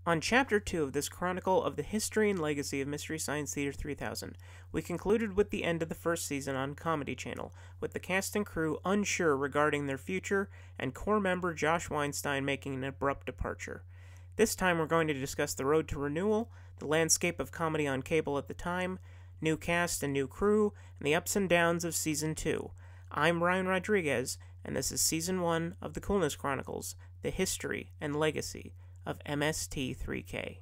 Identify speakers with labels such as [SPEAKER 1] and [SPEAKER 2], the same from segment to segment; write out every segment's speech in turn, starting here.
[SPEAKER 1] On Chapter 2 of this chronicle of the history and legacy of Mystery Science Theater 3000, we concluded with the end of the first season on Comedy Channel, with the cast and crew unsure regarding their future, and core member Josh Weinstein making an abrupt departure. This time we're going to discuss the road to renewal, the landscape of comedy on cable at the time, new cast and new crew, and the ups and downs of Season 2. I'm Ryan Rodriguez, and this is Season 1 of the Coolness Chronicles, the history and legacy of MST3K.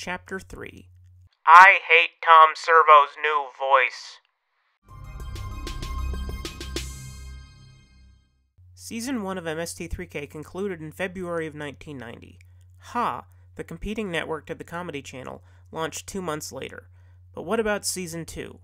[SPEAKER 1] Chapter 3. I hate Tom Servo's new voice. Season 1 of MST3K concluded in February of 1990. Ha! The competing network to the Comedy Channel launched 2 months later. But what about Season 2?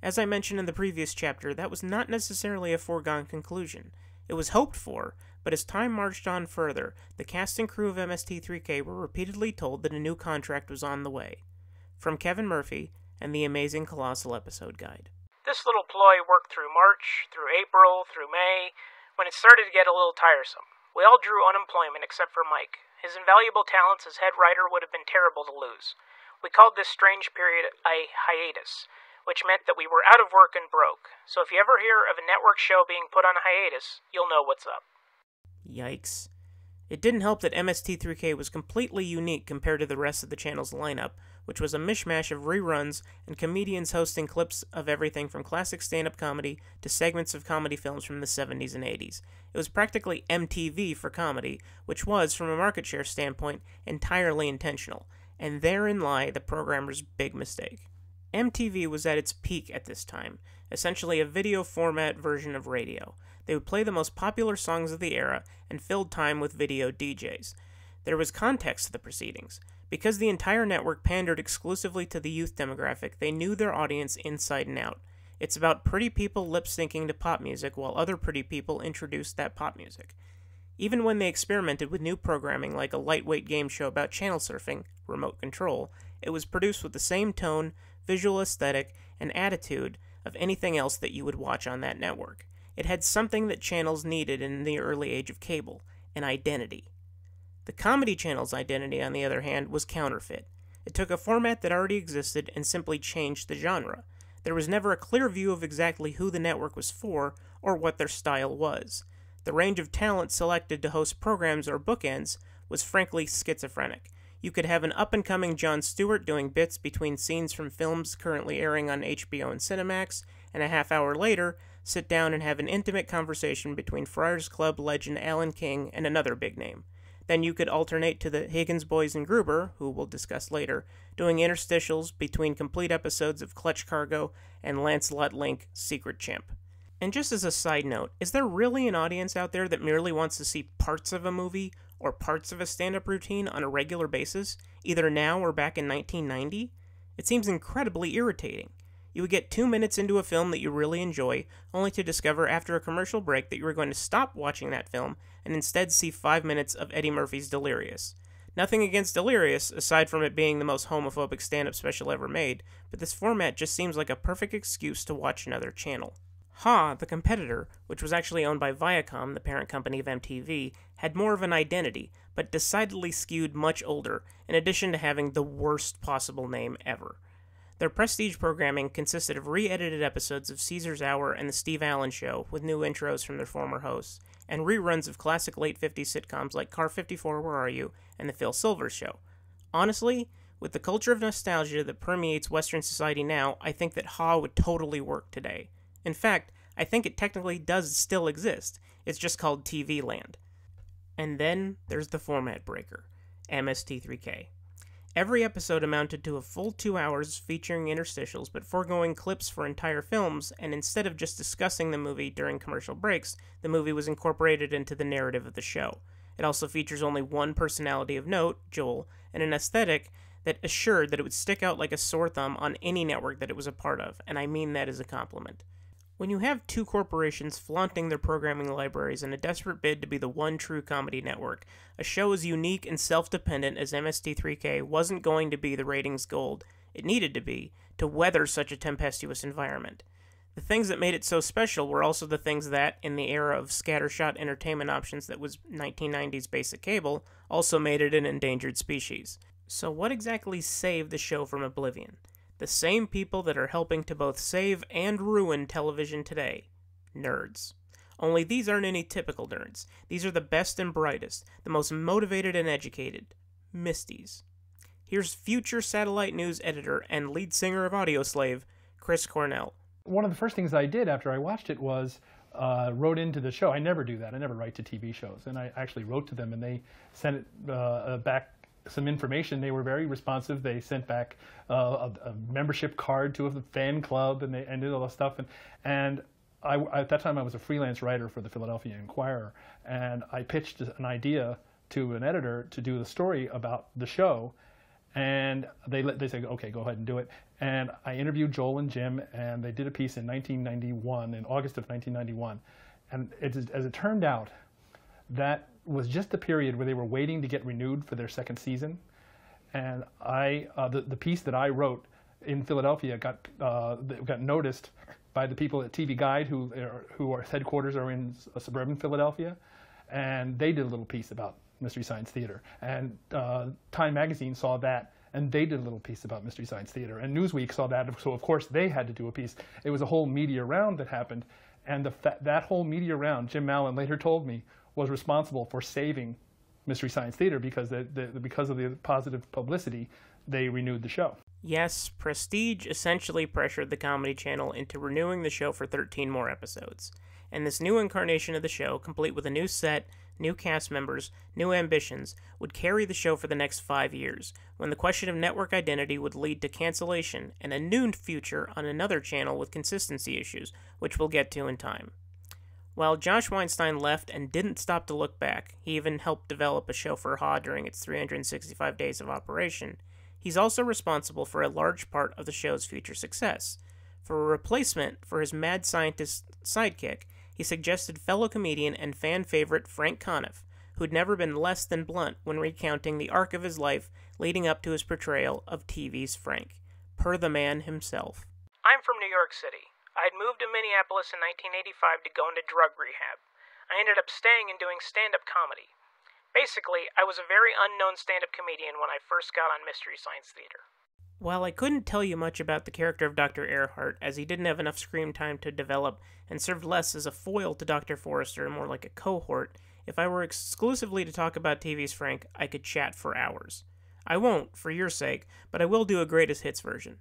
[SPEAKER 1] As I mentioned in the previous chapter, that was not necessarily a foregone conclusion. It was hoped for, but as time marched on further, the cast and crew of MST3K were repeatedly told that a new contract was on the way. From Kevin Murphy and the Amazing Colossal Episode Guide.
[SPEAKER 2] This little ploy worked through March, through April, through May, when it started to get a little tiresome. We all drew unemployment except for Mike. His invaluable talents as head writer would have been terrible to lose. We called this strange period a hiatus, which meant that we were out of work and broke. So if you ever hear of a network show being put on hiatus, you'll know what's up.
[SPEAKER 1] Yikes. It didn't help that MST3K was completely unique compared to the rest of the channel's lineup, which was a mishmash of reruns and comedians hosting clips of everything from classic stand-up comedy to segments of comedy films from the 70s and 80s. It was practically MTV for comedy, which was, from a market share standpoint, entirely intentional, and therein lay the programmer's big mistake. MTV was at its peak at this time, essentially a video format version of radio. They would play the most popular songs of the era and filled time with video DJs. There was context to the proceedings. Because the entire network pandered exclusively to the youth demographic, they knew their audience inside and out. It's about pretty people lip-syncing to pop music while other pretty people introduced that pop music. Even when they experimented with new programming like a lightweight game show about channel surfing, remote control, it was produced with the same tone, visual aesthetic, and attitude of anything else that you would watch on that network. It had something that channels needed in the early age of cable, an identity. The Comedy Channel's identity, on the other hand, was counterfeit. It took a format that already existed and simply changed the genre. There was never a clear view of exactly who the network was for or what their style was. The range of talent selected to host programs or bookends was frankly schizophrenic. You could have an up-and-coming Jon Stewart doing bits between scenes from films currently airing on HBO and Cinemax, and a half hour later, sit down and have an intimate conversation between Friars Club legend Alan King and another big name. Then you could alternate to the Higgins boys and Gruber, who we'll discuss later, doing interstitials between complete episodes of Clutch Cargo and Lancelot Link, Secret Chimp. And just as a side note, is there really an audience out there that merely wants to see parts of a movie or parts of a stand-up routine on a regular basis, either now or back in 1990? It seems incredibly irritating. You would get 2 minutes into a film that you really enjoy, only to discover after a commercial break that you were going to stop watching that film and instead see 5 minutes of Eddie Murphy's Delirious. Nothing against Delirious, aside from it being the most homophobic stand-up special ever made, but this format just seems like a perfect excuse to watch another channel. Ha, the competitor, which was actually owned by Viacom, the parent company of MTV, had more of an identity, but decidedly skewed much older, in addition to having the worst possible name ever. Their prestige programming consisted of re-edited episodes of Caesar's Hour and The Steve Allen Show, with new intros from their former hosts, and reruns of classic late 50s sitcoms like Car 54 Where Are You? And The Phil Silvers Show. Honestly, with the culture of nostalgia that permeates Western society now, I think that Ha would totally work today. In fact, I think it technically does still exist. It's just called TV Land. And then there's the format breaker, MST3K. Every episode amounted to a full 2 hours featuring interstitials but foregoing clips for entire films, and instead of just discussing the movie during commercial breaks, the movie was incorporated into the narrative of the show. It also features only one personality of note, Joel, and an aesthetic that assured that it would stick out like a sore thumb on any network that it was a part of, and I mean that as a compliment. When you have two corporations flaunting their programming libraries in a desperate bid to be the one true comedy network, a show as unique and self-dependent as MST3K wasn't going to be the ratings gold it needed to be to weather such a tempestuous environment. The things that made it so special were also the things that, in the era of scattershot entertainment options that was 1990s basic cable, also made it an endangered species. So what exactly saved the show from oblivion? The same people that are helping to both save and ruin television today. Nerds. Only these aren't any typical nerds. These are the best and brightest, the most motivated and educated. Misties. Here's future Satellite News editor and lead singer of Audioslave, Chris Cornell.
[SPEAKER 3] One of the first things I did after I watched it was wrote into the show. I never do that. I never write to TV shows. And I actually wrote to them, and they sent it back some information. They were very responsive. They sent back a membership card to a fan club, and they did all that stuff. And I, at that time, I was a freelance writer for the Philadelphia Inquirer, and I pitched an idea to an editor to do the story about the show. And they said, okay, go ahead and do it. And I interviewed Joel and Jim, and they did a piece in 1991, in August of 1991. And as it turned out, that was just the period where they were waiting to get renewed for their second season. And the piece that I wrote in Philadelphia got noticed by the people at TV Guide, whose headquarters are in suburban Philadelphia. And they did a little piece about Mystery Science Theater. And Time Magazine saw that, and they did a little piece about Mystery Science Theater. And Newsweek saw that, so of course they had to do a piece. It was a whole media round that happened, and that whole media round, Jim Mallon later told me, was responsible for saving Mystery Science Theater because because of the positive publicity, they renewed the show.
[SPEAKER 1] Yes, Prestige essentially pressured the Comedy Channel into renewing the show for 13 more episodes. And this new incarnation of the show, complete with a new set, new cast members, new ambitions, would carry the show for the next 5 years, when the question of network identity would lead to cancellation and a new future on another channel with consistency issues, which we'll get to in time. While Josh Weinstein left and didn't stop to look back, he even helped develop a show for HA during its 365 days of operation, he's also responsible for a large part of the show's future success. For a replacement for his mad scientist sidekick, he suggested fellow comedian and fan favorite Frank Conniff, who'd never been less than blunt when recounting the arc of his life leading up to his portrayal of TV's Frank, per the man himself.
[SPEAKER 2] I'm from New York City. I had moved to Minneapolis in 1985 to go into drug rehab. I ended up staying and doing stand-up comedy. Basically, I was a very unknown stand-up comedian when I first got on Mystery Science Theater.
[SPEAKER 1] While I couldn't tell you much about the character of Dr. Earhart, as he didn't have enough screen time to develop and served less as a foil to Dr. Forrester and more like a cohort, if I were exclusively to talk about TV's Frank, I could chat for hours. I won't, for your sake, but I will do a greatest hits version.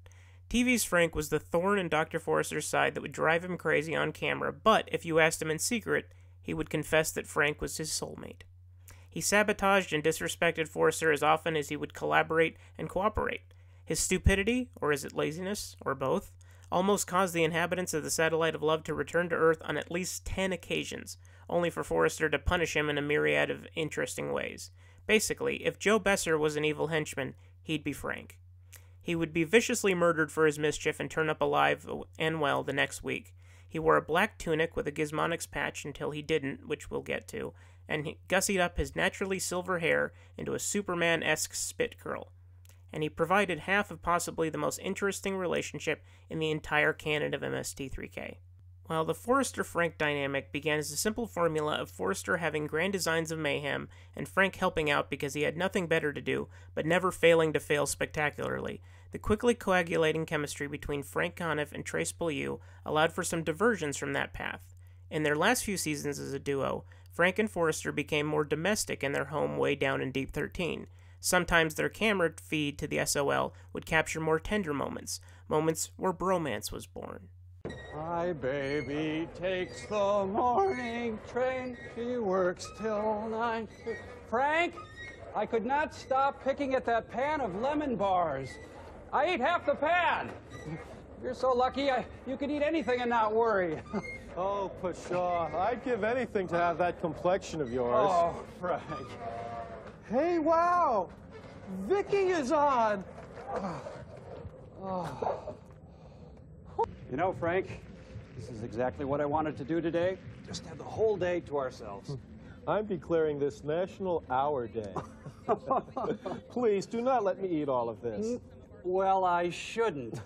[SPEAKER 1] TV's Frank was the thorn in Dr. Forrester's side that would drive him crazy on camera, but if you asked him in secret, he would confess that Frank was his soulmate. He sabotaged and disrespected Forrester as often as he would collaborate and cooperate. His stupidity, or is it laziness, or both, almost caused the inhabitants of the Satellite of Love to return to Earth on at least 10 occasions, only for Forrester to punish him in a myriad of interesting ways. Basically, if Joe Besser was an evil henchman, he'd be Frank. He would be viciously murdered for his mischief and turn up alive and well the next week. He wore a black tunic with a gizmonics patch until he didn't, which we'll get to, and he gussied up his naturally silver hair into a Superman-esque spit curl. And he provided half of possibly the most interesting relationship in the entire canon of MST3K. While the Forrester-Frank dynamic began as a simple formula of Forrester having grand designs of mayhem and Frank helping out because he had nothing better to do, but never failing to fail spectacularly, the quickly coagulating chemistry between Frank Conniff and Trace Beaulieu allowed for some diversions from that path. In their last few seasons as a duo, Frank and Forrester became more domestic in their home way down in Deep 13. Sometimes their camera feed to the SOL would capture more tender moments where bromance was born.
[SPEAKER 4] My baby takes the morning train, she works till 9. Frank, I could not stop picking at that pan of lemon bars. I ate half the pan. You're so lucky, you could eat anything and not worry.
[SPEAKER 5] Oh, Pshaw, I'd give anything to have that complexion of yours.
[SPEAKER 4] Oh, Frank.
[SPEAKER 5] Hey, wow! Vicky is on.
[SPEAKER 4] You know, Frank, this is exactly what I wanted to do today. Just have the whole day to ourselves.
[SPEAKER 5] I'm declaring this National Hour Day. Please, do not let me eat all of this.
[SPEAKER 4] Well, I shouldn't.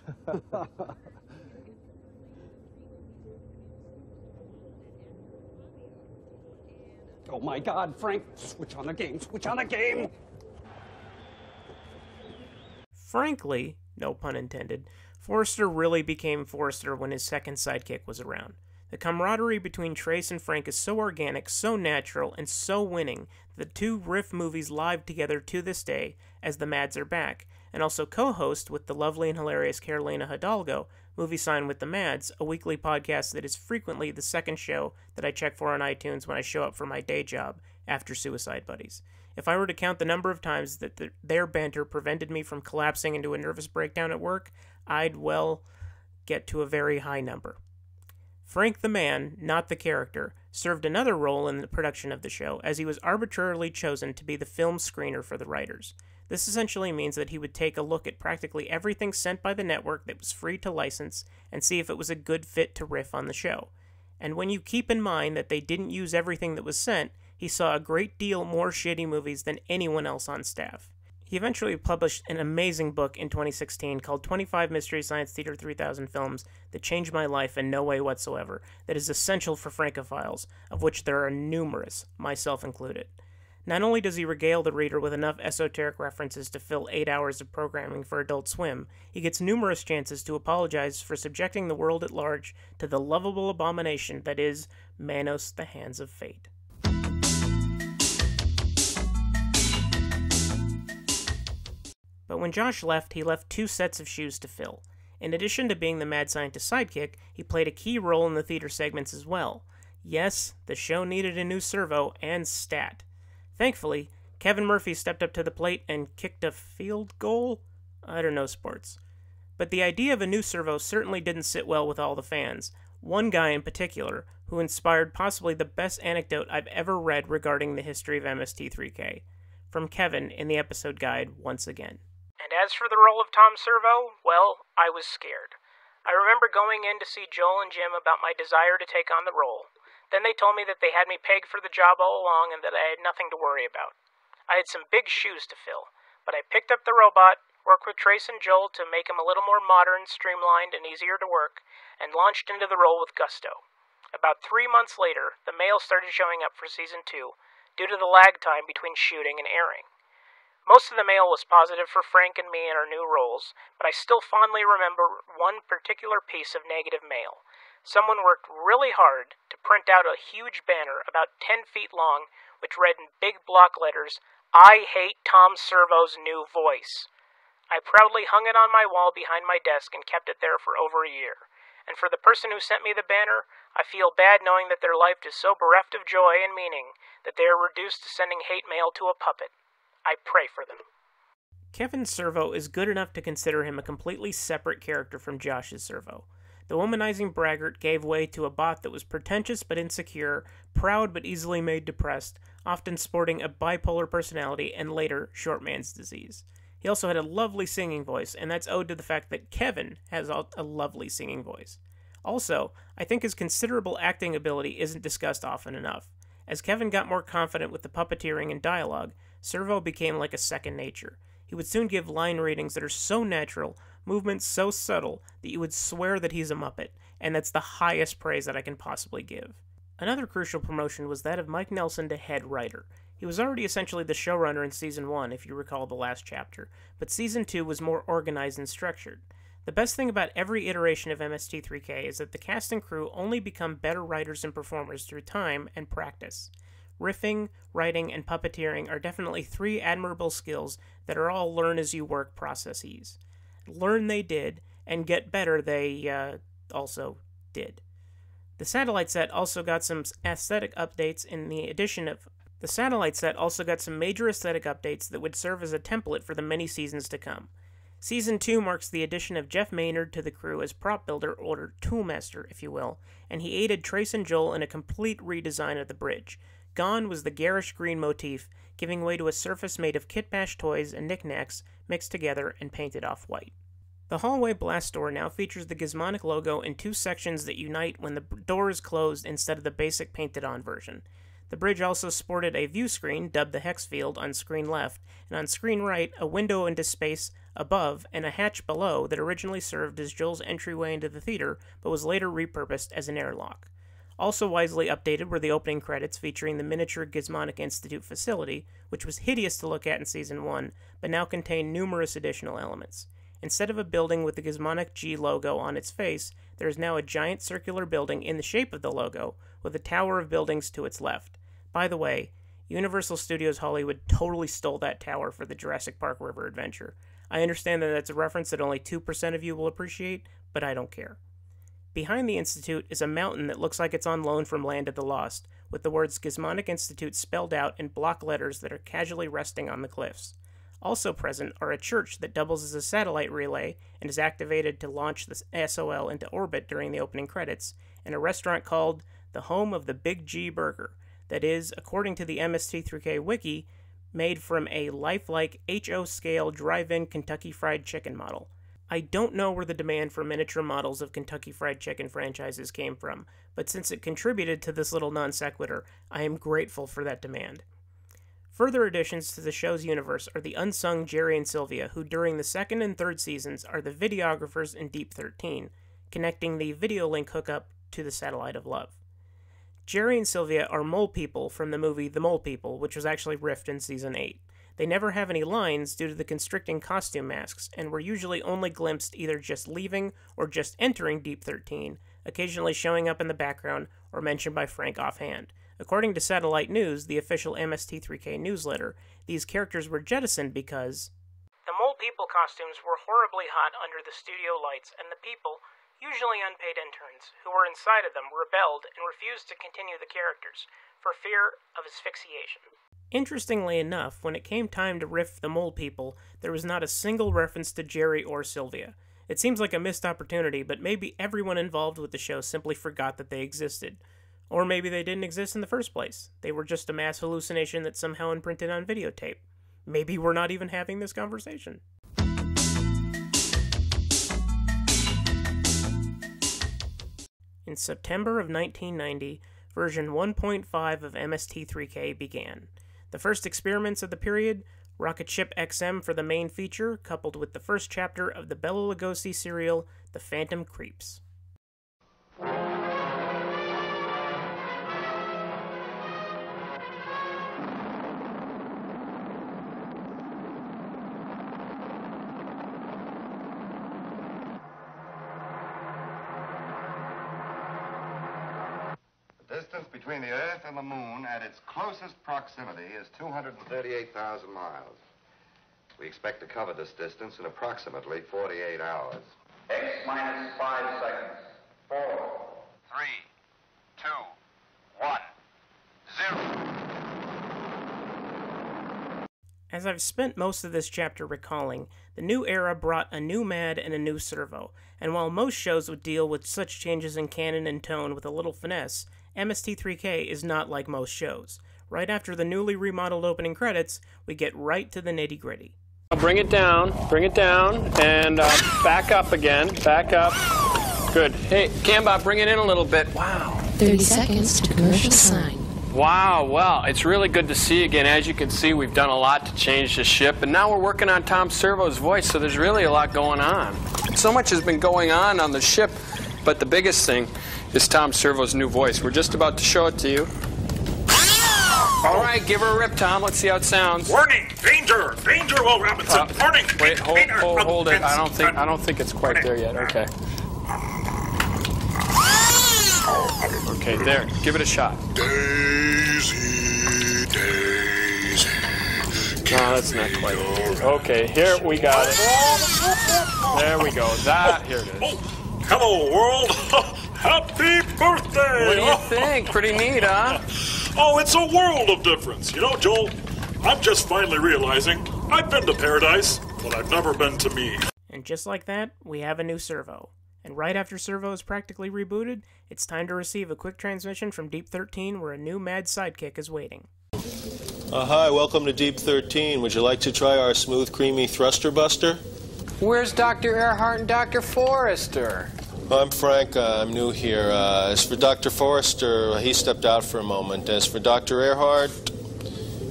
[SPEAKER 4] Oh my God, Frank, switch on the game, switch on the game!
[SPEAKER 1] Frankly, no pun intended, Forrester really became Forrester when his second sidekick was around. The camaraderie between Trace and Frank is so organic, so natural, and so winning that the two riff movies live together to this day as The Mads Are Back, and also co-host with the lovely and hilarious Carolina Hidalgo, Movie Sign with the Mads, a weekly podcast that is frequently the second show that I check for on iTunes when I show up for my day job after Suicide Buddies. If I were to count the number of times that their banter prevented me from collapsing into a nervous breakdown at work, I'd, well, get to a very high number. Frank the man, not the character, served another role in the production of the show, as he was arbitrarily chosen to be the film screener for the writers. This essentially means that he would take a look at practically everything sent by the network that was free to license and see if it was a good fit to riff on the show. And when you keep in mind that they didn't use everything that was sent, he saw a great deal more shitty movies than anyone else on staff. He eventually published an amazing book in 2016 called 25 Mystery Science Theater 3000 Films That Changed My Life in No Way Whatsoever, that is essential for Francophiles, of which there are numerous, myself included. Not only does he regale the reader with enough esoteric references to fill 8 hours of programming for Adult Swim, he gets numerous chances to apologize for subjecting the world at large to the lovable abomination that is Manos, the Hands of Fate. But when Josh left, he left 2 sets of shoes to fill. In addition to being the mad scientist sidekick, he played a key role in the theater segments as well. Yes, the show needed a new servo and stat. Thankfully, Kevin Murphy stepped up to the plate and kicked a field goal? I don't know sports. But the idea of a new servo certainly didn't sit well with all the fans. One guy in particular, who inspired possibly the best anecdote I've ever read regarding the history of MST3K. From Kevin in the episode guide once again.
[SPEAKER 2] And as for the role of Tom Servo, well, I was scared. I remember going in to see Joel and Jim about my desire to take on the role. Then they told me that they had me pegged for the job all along and that I had nothing to worry about. I had some big shoes to fill, but I picked up the robot, worked with Trace and Joel to make him a little more modern, streamlined, and easier to work, and launched into the role with gusto. About 3 months later, the mail started showing up for Season 2, due to the lag time between shooting and airing. Most of the mail was positive for Frank and me in our new roles, but I still fondly remember one particular piece of negative mail. Someone worked really hard to print out a huge banner about 10 feet long, which read in big block letters, "I hate Tom Servo's new voice." I proudly hung it on my wall behind my desk and kept it there for over a year. And for the person who sent me the banner, I feel bad knowing that their life is so bereft of joy and meaning that they are reduced to sending hate mail to a puppet. I pray for them.
[SPEAKER 1] Kevin Servo is good enough to consider him a completely separate character from Josh's Servo. The womanizing braggart gave way to a bot that was pretentious but insecure, proud but easily made depressed, often sporting a bipolar personality and later short man's disease. He also had a lovely singing voice, and that's owed to the fact that Kevin has a lovely singing voice. Also, I think his considerable acting ability isn't discussed often enough. As Kevin got more confident with the puppeteering and dialogue, Servo became like a second nature. He would soon give line readings that are so natural, movements so subtle, that you would swear that he's a Muppet, and that's the highest praise that I can possibly give. Another crucial promotion was that of Mike Nelson to head writer. He was already essentially the showrunner in Season 1, if you recall the last chapter, but Season 2 was more organized and structured. The best thing about every iteration of MST3K is that the cast and crew only become better writers and performers through time and practice. Riffing, writing, and puppeteering are definitely 3 admirable skills that are all learn-as-you-work processes. Learn they did, and get better they, also did. The satellite set also got some aesthetic updates in the addition of... The satellite set also got some major aesthetic updates that would serve as a template for the many seasons to come. Season 2 marks the addition of Jeff Maynard to the crew as prop builder or toolmaster, if you will, and he aided Trace and Joel in a complete redesign of the bridge. Gone was the garish green motif, giving way to a surface made of Kit Bash toys and knickknacks mixed together and painted off-white. The hallway blast door now features the Gizmonic logo in 2 sections that unite when the door is closed instead of the basic painted-on version. The bridge also sported a view screen, dubbed the hex field, on screen left, and on screen right, a window into space above and a hatch below that originally served as Joel's entryway into the theater, but was later repurposed as an airlock. Also wisely updated were the opening credits featuring the miniature Gizmonic Institute facility, which was hideous to look at in Season 1, but now contained numerous additional elements. Instead of a building with the Gizmonic G logo on its face, there is now a giant circular building in the shape of the logo, with a tower of buildings to its left. By the way, Universal Studios Hollywood totally stole that tower for the Jurassic Park River Adventure. I understand that that's a reference that only 2% of you will appreciate, but I don't care. Behind the Institute is a mountain that looks like it's on loan from Land of the Lost, with the words Gizmonic Institute spelled out in block letters that are casually resting on the cliffs. Also present are a church that doubles as a satellite relay and is activated to launch the SOL into orbit during the opening credits, and a restaurant called the Home of the Big G Burger, that is, according to the MST3K wiki, made from a lifelike HO-scale drive-in Kentucky Fried Chicken model. I don't know where the demand for miniature models of Kentucky Fried Chicken franchises came from, but since it contributed to this little non sequitur, I am grateful for that demand. Further additions to the show's universe are the unsung Jerry and Sylvia, who during the 2nd and 3rd seasons are the videographers in Deep 13, connecting the video link hookup to the Satellite of Love. Jerry and Sylvia are mole people from the movie The Mole People, which was actually riffed in Season 8. They never have any lines due to the constricting costume masks, and were usually only glimpsed either just leaving or just entering Deep 13, occasionally showing up in the background or mentioned by Frank offhand. According to Satellite News, the official MST3K newsletter, these characters were jettisoned because
[SPEAKER 2] the Mole People costumes were horribly hot under the studio lights, and the people, usually unpaid interns, who were inside of them rebelled and refused to continue the characters, for fear of asphyxiation.
[SPEAKER 1] Interestingly enough, when it came time to riff the Mole People, there was not a single reference to Jerry or Sylvia. It seems like a missed opportunity, but maybe everyone involved with the show simply forgot that they existed. Or maybe they didn't exist in the first place. They were just a mass hallucination that somehow imprinted on videotape. Maybe we're not even having this conversation. In September of 1990, version 1.5 of MST3K began. The first experiments of the period, Rocket Ship XM for the main feature, coupled with the first chapter of the Bela Lugosi serial, The Phantom Creeps.
[SPEAKER 6] The distance between the Earth and the Moon at its closest proximity is 238,000 miles. We expect to cover this distance in approximately 48 hours.
[SPEAKER 7] X minus 5 seconds. 4,
[SPEAKER 6] 3, 2, 1, 0.
[SPEAKER 1] As I've spent most of this chapter recalling, the new era brought a new Mad and a new Servo, and while most shows would deal with such changes in canon and tone with a little finesse, MST3K is not like most shows. Right after the newly remodeled opening credits, we get right to the nitty-gritty.
[SPEAKER 8] Bring it down, and back up again, back up. Good. Hey, Cambot, bring it in a little bit. Wow.
[SPEAKER 9] 30 seconds to commercial sign.
[SPEAKER 8] Wow, well, it's really good to see you again. As you can see, we've done a lot to change the ship, and now we're working on Tom Servo's voice, so there's really a lot going on. So much has been going on the ship, but the biggest thing is Tom Servo's new voice. We're just about to show it to you. All right, give her a rip, Tom. Let's see how it sounds.
[SPEAKER 10] Warning! Danger! Danger, Will Robinson! Warning!
[SPEAKER 8] Wait, hold it. I don't think it's quite there yet. Okay. Okay, there. Give it a shot.
[SPEAKER 10] Daisy, Daisy.
[SPEAKER 8] No, that's not quite it. Okay, here we got it. There we go. Here it is.
[SPEAKER 10] Oh, hello, world! Happy birthday!
[SPEAKER 8] What do you think? Pretty neat, huh?
[SPEAKER 10] Oh, it's a world of difference. You know, Joel, I'm just finally realizing I've been to paradise, but I've never been to me.
[SPEAKER 1] And just like that, we have a new Servo. And right after Servo is practically rebooted, it's time to receive a quick transmission from Deep 13 where a new mad sidekick is waiting.
[SPEAKER 5] Hi, welcome to Deep 13. Would you like to try our smooth, creamy thruster buster?
[SPEAKER 8] Where's Dr. Earhart and Dr. Forrester?
[SPEAKER 5] I'm Frank. I'm new here. As for Dr. Forrester, he stepped out for a moment. As for Dr. Earhart,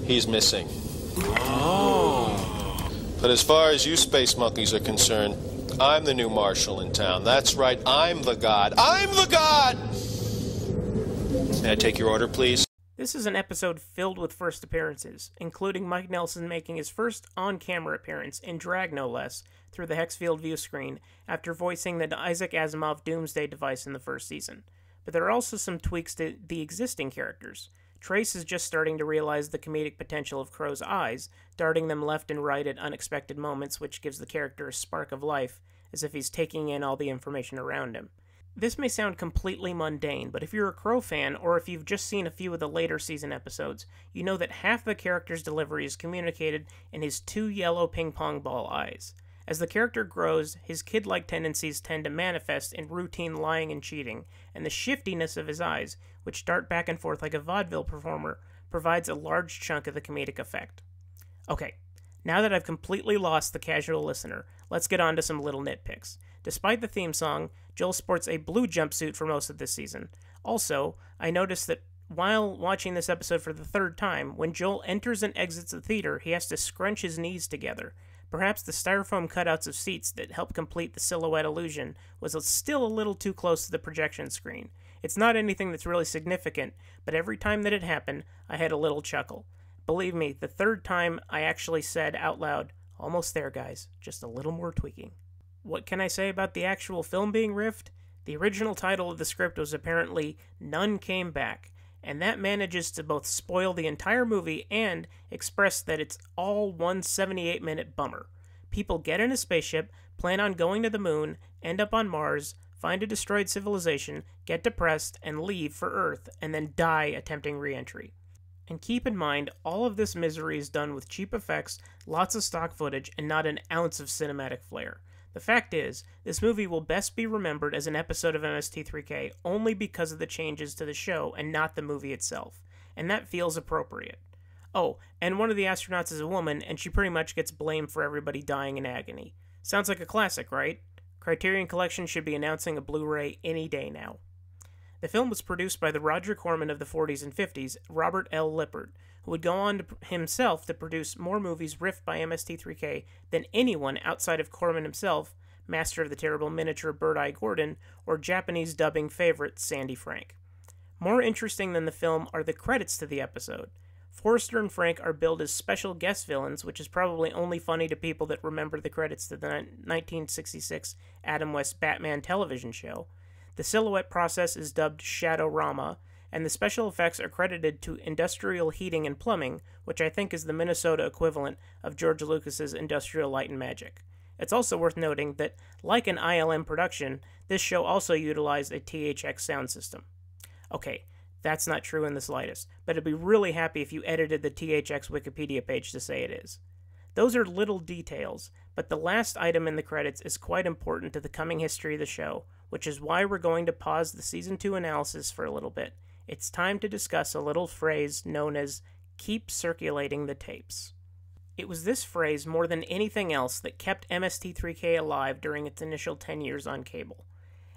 [SPEAKER 5] he's missing.
[SPEAKER 8] Oh.
[SPEAKER 5] But as far as you space monkeys are concerned, I'm the new marshal in town. That's right, I'm the god. I'm the god! May I take your order, please?
[SPEAKER 1] This is an episode filled with first appearances, including Mike Nelson making his first on-camera appearance, in drag no less, through the Hexfield view screen after voicing the Isaac Asimov Doomsday device in the first season. But there are also some tweaks to the existing characters. Trace is just starting to realize the comedic potential of Crow's eyes, darting them left and right at unexpected moments, which gives the character a spark of life, as if he's taking in all the information around him. This may sound completely mundane, but if you're a Crow fan, or if you've just seen a few of the later season episodes, you know that half the character's delivery is communicated in his two yellow ping-pong ball eyes. As the character grows, his kid-like tendencies tend to manifest in routine lying and cheating, and the shiftiness of his eyes, which dart back and forth like a vaudeville performer, provides a large chunk of the comedic effect. Okay, now that I've completely lost the casual listener, let's get on to some little nitpicks. Despite the theme song, Joel sports a blue jumpsuit for most of this season. Also, I noticed that while watching this episode for the third time, when Joel enters and exits the theater, he has to scrunch his knees together. Perhaps the styrofoam cutouts of seats that help complete the silhouette illusion was still a little too close to the projection screen. It's not anything that's really significant, but every time that it happened, I had a little chuckle. Believe me, the third time I actually said out loud, "Almost there, guys, just a little more tweaking." What can I say about the actual film being riffed? The original title of the script was apparently None Came Back, and that manages to both spoil the entire movie and express that it's all one 78-minute bummer. People get in a spaceship, plan on going to the moon, end up on Mars, find a destroyed civilization, get depressed, and leave for Earth, and then die attempting re-entry. And keep in mind, all of this misery is done with cheap effects, lots of stock footage, and not an ounce of cinematic flair. The fact is, this movie will best be remembered as an episode of MST3K only because of the changes to the show and not the movie itself, and that feels appropriate. Oh, and one of the astronauts is a woman, and she pretty much gets blamed for everybody dying in agony. Sounds like a classic, right? Criterion Collection should be announcing a Blu-ray any day now. The film was produced by the Roger Corman of the 40s and 50s, Robert L. Lippert, who would go on himself to produce more movies riffed by MST3K than anyone outside of Corman himself, master of the terrible miniature Bird-Eye Gordon, or Japanese dubbing favorite Sandy Frank. More interesting than the film are the credits to the episode. Forrester and Frank are billed as special guest villains, which is probably only funny to people that remember the credits to the 1966 Adam West Batman television show. The silhouette process is dubbed Shadow-Rama, and the special effects are credited to Industrial Heating and Plumbing, which I think is the Minnesota equivalent of George Lucas's Industrial Light and Magic. It's also worth noting that, like an ILM production, this show also utilized a THX sound system. Okay, that's not true in the slightest, but I'd be really happy if you edited the THX Wikipedia page to say it is. Those are little details, but the last item in the credits is quite important to the coming history of the show, which is why we're going to pause the Season 2 analysis for a little bit. It's time to discuss a little phrase known as "keep circulating the tapes." It was this phrase, more than anything else, that kept MST3K alive during its initial 10 years on cable.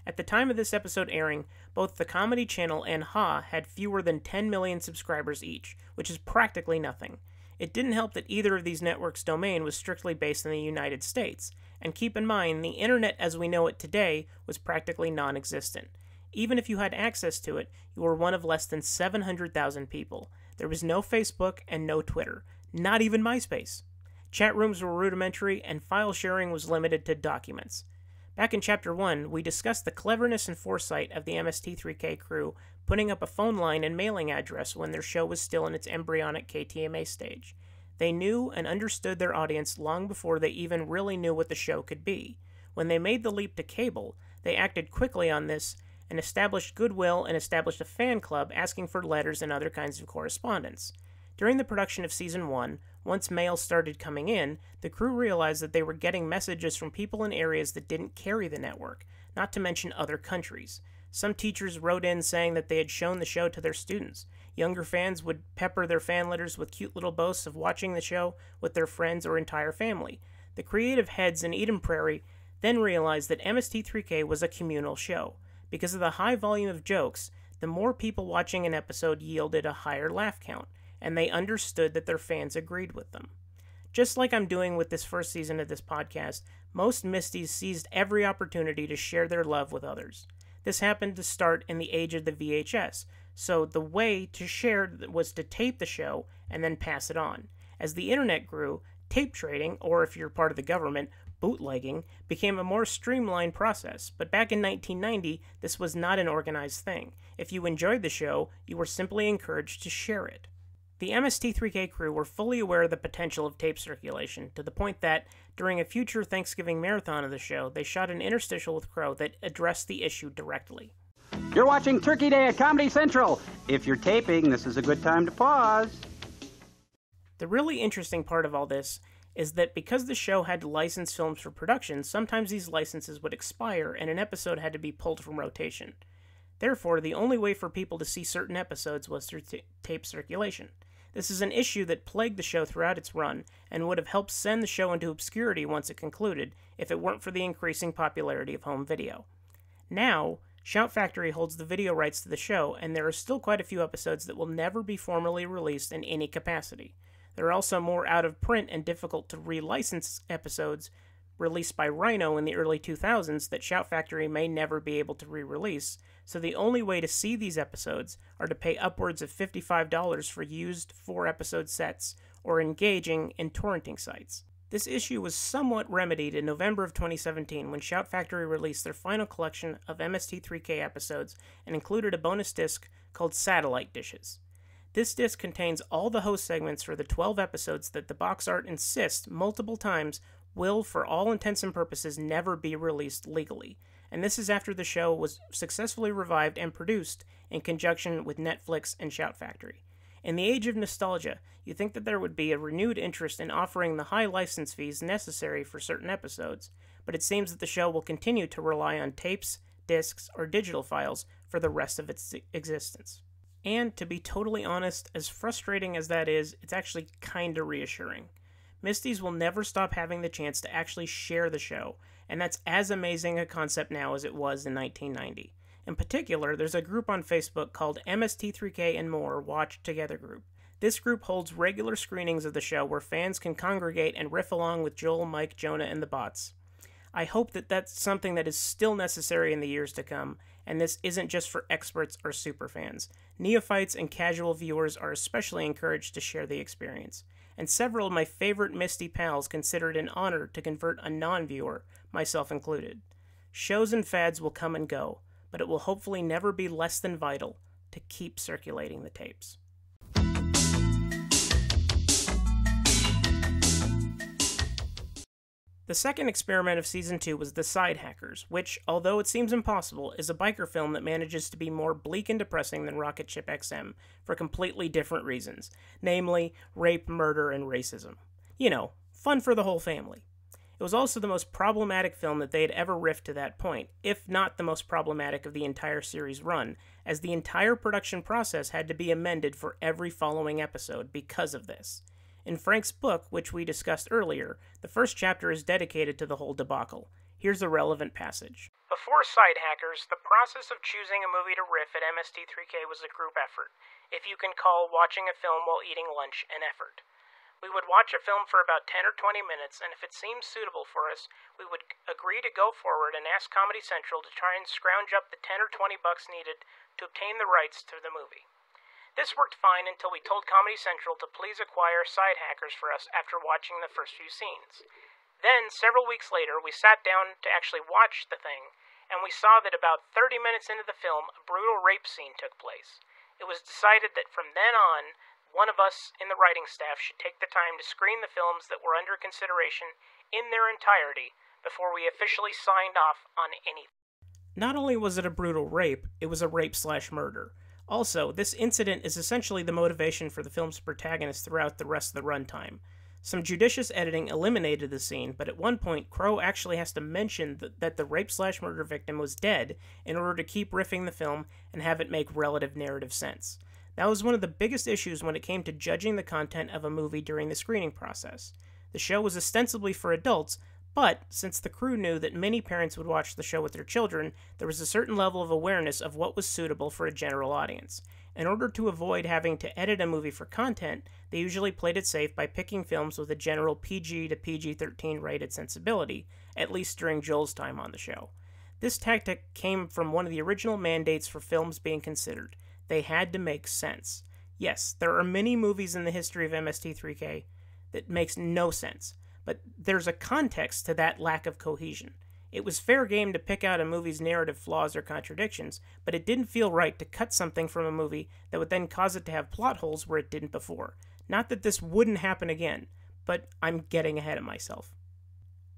[SPEAKER 1] At the time of this episode airing, both the Comedy Channel and Ha had fewer than 10 million subscribers each, which is practically nothing. It didn't help that either of these networks' domain was strictly based in the United States, and keep in mind, the internet as we know it today was practically non-existent. Even if you had access to it, you were one of less than 700,000 people. There was no Facebook and no Twitter, not even MySpace. Chat rooms were rudimentary, and file sharing was limited to documents. Back in Chapter 1, we discussed the cleverness and foresight of the MST3K crew putting up a phone line and mailing address when their show was still in its embryonic KTMA stage. They knew and understood their audience long before they even really knew what the show could be. When they made the leap to cable, they acted quickly on this and established goodwill and established a fan club asking for letters and other kinds of correspondence. During the production of Season 1, once mail started coming in, the crew realized that they were getting messages from people in areas that didn't carry the network, not to mention other countries. Some teachers wrote in saying that they had shown the show to their students. Younger fans would pepper their fan letters with cute little boasts of watching the show with their friends or entire family. The creative heads in Eden Prairie then realized that MST3K was a communal show. Because of the high volume of jokes, the more people watching an episode yielded a higher laugh count, and they understood that their fans agreed with them. Just like I'm doing with this first season of this podcast, most Misties seized every opportunity to share their love with others. This happened to start in the age of the VHS, so the way to share was to tape the show and then pass it on. As the internet grew, tape trading, or if you're part of the government, bootlegging, became a more streamlined process, but back in 1990, this was not an organized thing. If you enjoyed the show, you were simply encouraged to share it. The MST3K crew were fully aware of the potential of tape circulation, to the point that, during a future Thanksgiving marathon of the show, they shot an interstitial with Crow that addressed the issue directly.
[SPEAKER 4] You're watching Turkey Day at Comedy Central. If you're taping, this is a good time to pause.
[SPEAKER 1] The really interesting part of all this is that because the show had to license films for production, sometimes these licenses would expire and an episode had to be pulled from rotation. Therefore, the only way for people to see certain episodes was through tape circulation. This is an issue that plagued the show throughout its run, and would have helped send the show into obscurity once it concluded, if it weren't for the increasing popularity of home video. Now, Shout Factory holds the video rights to the show, and there are still quite a few episodes that will never be formally released in any capacity. There are also more out-of-print and difficult to relicense episodes released by Rhino in the early 2000s that Shout Factory may never be able to re-release, so the only way to see these episodes are to pay upwards of $55 for used 4-episode sets or engaging in torrenting sites. This issue was somewhat remedied in November of 2017 when Shout Factory released their final collection of MST3K episodes and included a bonus disc called Satellite Dishes. This disc contains all the host segments for the 12 episodes that the box art insists multiple times will, for all intents and purposes, never be released legally. And this is after the show was successfully revived and produced in conjunction with Netflix and Shout Factory. In the age of nostalgia, you think that there would be a renewed interest in offering the high license fees necessary for certain episodes, but it seems that the show will continue to rely on tapes, discs, or digital files for the rest of its existence. And, to be totally honest, as frustrating as that is, it's actually kinda reassuring. Misties will never stop having the chance to actually share the show, and that's as amazing a concept now as it was in 1990. In particular, there's a group on Facebook called MST3K and More Watch Together Group. This group holds regular screenings of the show where fans can congregate and riff along with Joel, Mike, Jonah, and the bots. I hope that that's something that is still necessary in the years to come, and this isn't just for experts or superfans. Neophytes and casual viewers are especially encouraged to share the experience, and several of my favorite Misty pals consider it an honor to convert a non-viewer, myself included. Shows and fads will come and go, but it will hopefully never be less than vital to keep circulating the tapes. The second experiment of Season 2 was The Side Hackers, which, although it seems impossible, is a biker film that manages to be more bleak and depressing than Rocket Ship XM for completely different reasons, namely rape, murder, and racism. You know, fun for the whole family. It was also the most problematic film that they had ever riffed to that point, if not the most problematic of the entire series run, as the entire production process had to be amended for every following episode because of this. In Frank's book, which we discussed earlier, the first chapter is dedicated to the whole debacle. Here's a relevant passage.
[SPEAKER 2] Before Side Hackers, the process of choosing a movie to riff at MST3K was a group effort, if you can call watching a film while eating lunch an effort. We would watch a film for about 10 or 20 minutes, and if it seemed suitable for us, we would agree to go forward and ask Comedy Central to try and scrounge up the 10 or 20 bucks needed to obtain the rights to the movie. This worked fine until we told Comedy Central to please acquire Side Hackers for us after watching the first few scenes. Then, several weeks later, we sat down to actually watch the thing, and we saw that about 30 minutes into the film, a brutal rape scene took place. It was decided that from then on, one of us in the writing staff should take the time to screen the films that were under consideration in their entirety before we officially signed off on anything.
[SPEAKER 1] Not only was it a brutal rape, it was a rape/murder. Also, this incident is essentially the motivation for the film's protagonist throughout the rest of the runtime. Some judicious editing eliminated the scene, but at one point, Crow actually has to mention that the rape/murder victim was dead in order to keep riffing the film and have it make relative narrative sense. That was one of the biggest issues when it came to judging the content of a movie during the screening process. The show was ostensibly for adults, but since the crew knew that many parents would watch the show with their children, there was a certain level of awareness of what was suitable for a general audience. In order to avoid having to edit a movie for content, they usually played it safe by picking films with a general PG to PG-13 rated sensibility, at least during Joel's time on the show. This tactic came from one of the original mandates for films being considered. They had to make sense. Yes, there are many movies in the history of MST3K that makes no sense, but there's a context to that lack of cohesion. It was fair game to pick out a movie's narrative flaws or contradictions, but it didn't feel right to cut something from a movie that would then cause it to have plot holes where it didn't before. Not that this wouldn't happen again, but I'm getting ahead of myself.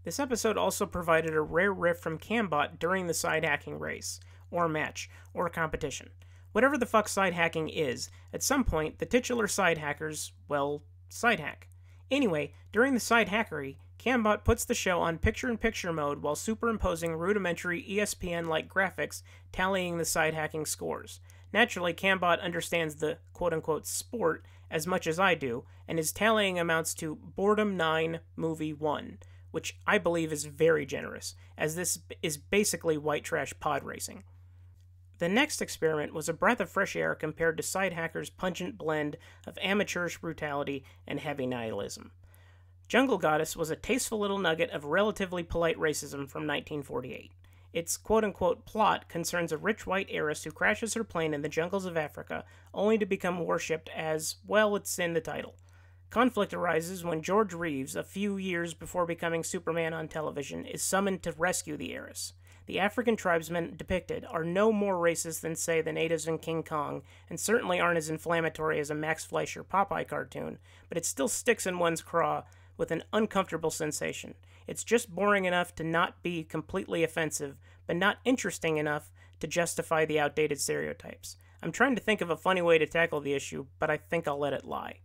[SPEAKER 1] This episode also provided a rare riff from Cambot during the side-hacking race, or match, or competition. Whatever the fuck side-hacking is, at some point, the titular side-hackers, well, side-hack. Anyway, during the side-hackery, Cambot puts the show on picture-in-picture mode while superimposing rudimentary ESPN-like graphics tallying the side-hacking scores. Naturally, Cambot understands the quote-unquote sport as much as I do, and his tallying amounts to Boredom 9, Movie 1, which I believe is very generous, as this is basically white trash pod racing. The next experiment was a breath of fresh air compared to Side-Hacker's pungent blend of amateurish brutality and heavy nihilism. Jungle Goddess was a tasteful little nugget of relatively polite racism from 1948. Its quote-unquote plot concerns a rich white heiress who crashes her plane in the jungles of Africa only to become worshipped as, well, it's in the title. Conflict arises when George Reeves, a few years before becoming Superman on television, is summoned to rescue the heiress. The African tribesmen depicted are no more racist than, say, the natives in King Kong, and certainly aren't as inflammatory as a Max Fleischer Popeye cartoon, but it still sticks in one's craw with an uncomfortable sensation. It's just boring enough to not be completely offensive, but not interesting enough to justify the outdated stereotypes. I'm trying to think of a funny way to tackle the issue, but I think I'll let it lie.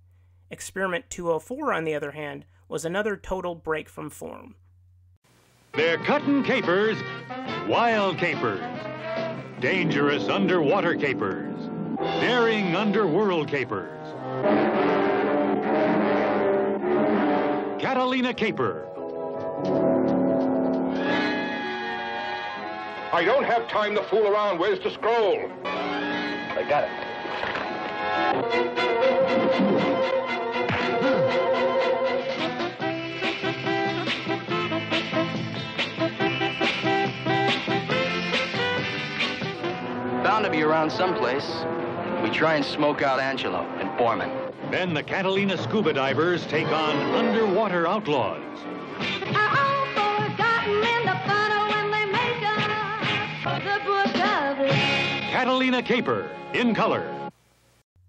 [SPEAKER 1] Experiment 204, on the other hand, was another total break from form.
[SPEAKER 11] They're cutting capers, wild capers, dangerous underwater capers, daring underworld capers. Catalina Caper.
[SPEAKER 12] I don't have time to fool around. Where's the scroll? I got it.
[SPEAKER 13] Bound to be around someplace. We try and smoke out Angelo and Borman.
[SPEAKER 11] Then the Catalina scuba divers take on underwater outlaws. Catalina Caper, in color.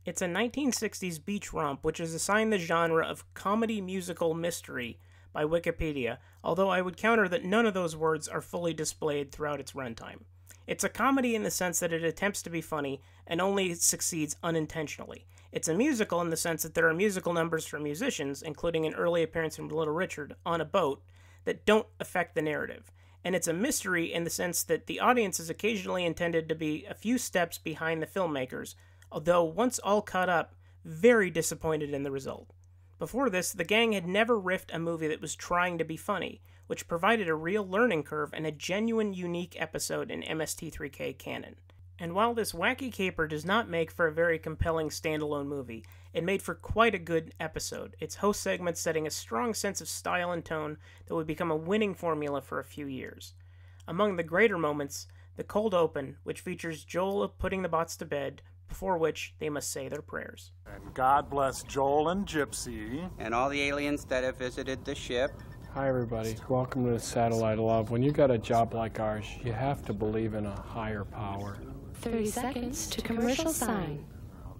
[SPEAKER 1] It's a 1960s beach romp which is assigned the genre of comedy musical mystery by Wikipedia, although I would counter that none of those words are fully displayed throughout its runtime. It's a comedy in the sense that it attempts to be funny and only succeeds unintentionally. It's a musical in the sense that there are musical numbers from musicians, including an early appearance from Little Richard, on a boat, that don't affect the narrative. And it's a mystery in the sense that the audience is occasionally intended to be a few steps behind the filmmakers, although once all caught up, very disappointed in the result. Before this, the gang had never riffed a movie that was trying to be funny, which provided a real learning curve and a genuine unique episode in MST3K canon. And while this wacky caper does not make for a very compelling standalone movie, it made for quite a good episode, its host segments setting a strong sense of style and tone that would become a winning formula for a few years. Among the greater moments, the cold open, which features Joel putting the bots to bed, before which they must say their prayers.
[SPEAKER 10] And God bless Joel and Gypsy.
[SPEAKER 14] And all the aliens that have visited the ship.
[SPEAKER 15] Hi, everybody. Welcome to the Satellite of Love. When you got a job like ours, you have to believe in a higher power.
[SPEAKER 9] 30 seconds to commercial sign.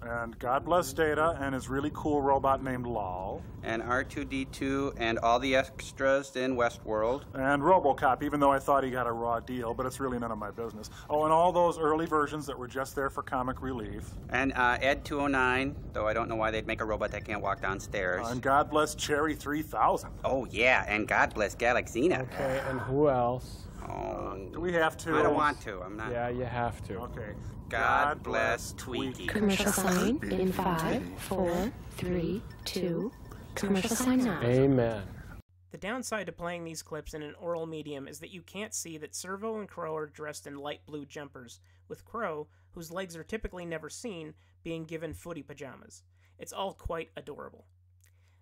[SPEAKER 16] And God bless Data and his really cool robot named Lol.
[SPEAKER 14] And R2-D2 and all the extras in Westworld.
[SPEAKER 16] And RoboCop, even though I thought he got a raw deal, but it's really none of my business. Oh, and all those early versions that were just there for comic relief.
[SPEAKER 14] And Ed 209, though I don't know why they'd make a robot that can't walk downstairs.
[SPEAKER 16] And God bless Cherry 3000.
[SPEAKER 14] Oh, yeah, and God bless Galaxina.
[SPEAKER 15] Okay, and who else?
[SPEAKER 14] Oh,
[SPEAKER 16] do we have to?
[SPEAKER 14] I don't want to. I'm not.
[SPEAKER 15] Yeah, you have to.
[SPEAKER 16] Okay.
[SPEAKER 14] God bless Tweaky.
[SPEAKER 9] Commercial sign in 5, 4, 3, 2. Commercial sign now.
[SPEAKER 15] Amen.
[SPEAKER 1] The downside to playing these clips in an oral medium is that you can't see that Servo and Crow are dressed in light blue jumpers, with Crow, whose legs are typically never seen, being given footy pajamas. It's all quite adorable.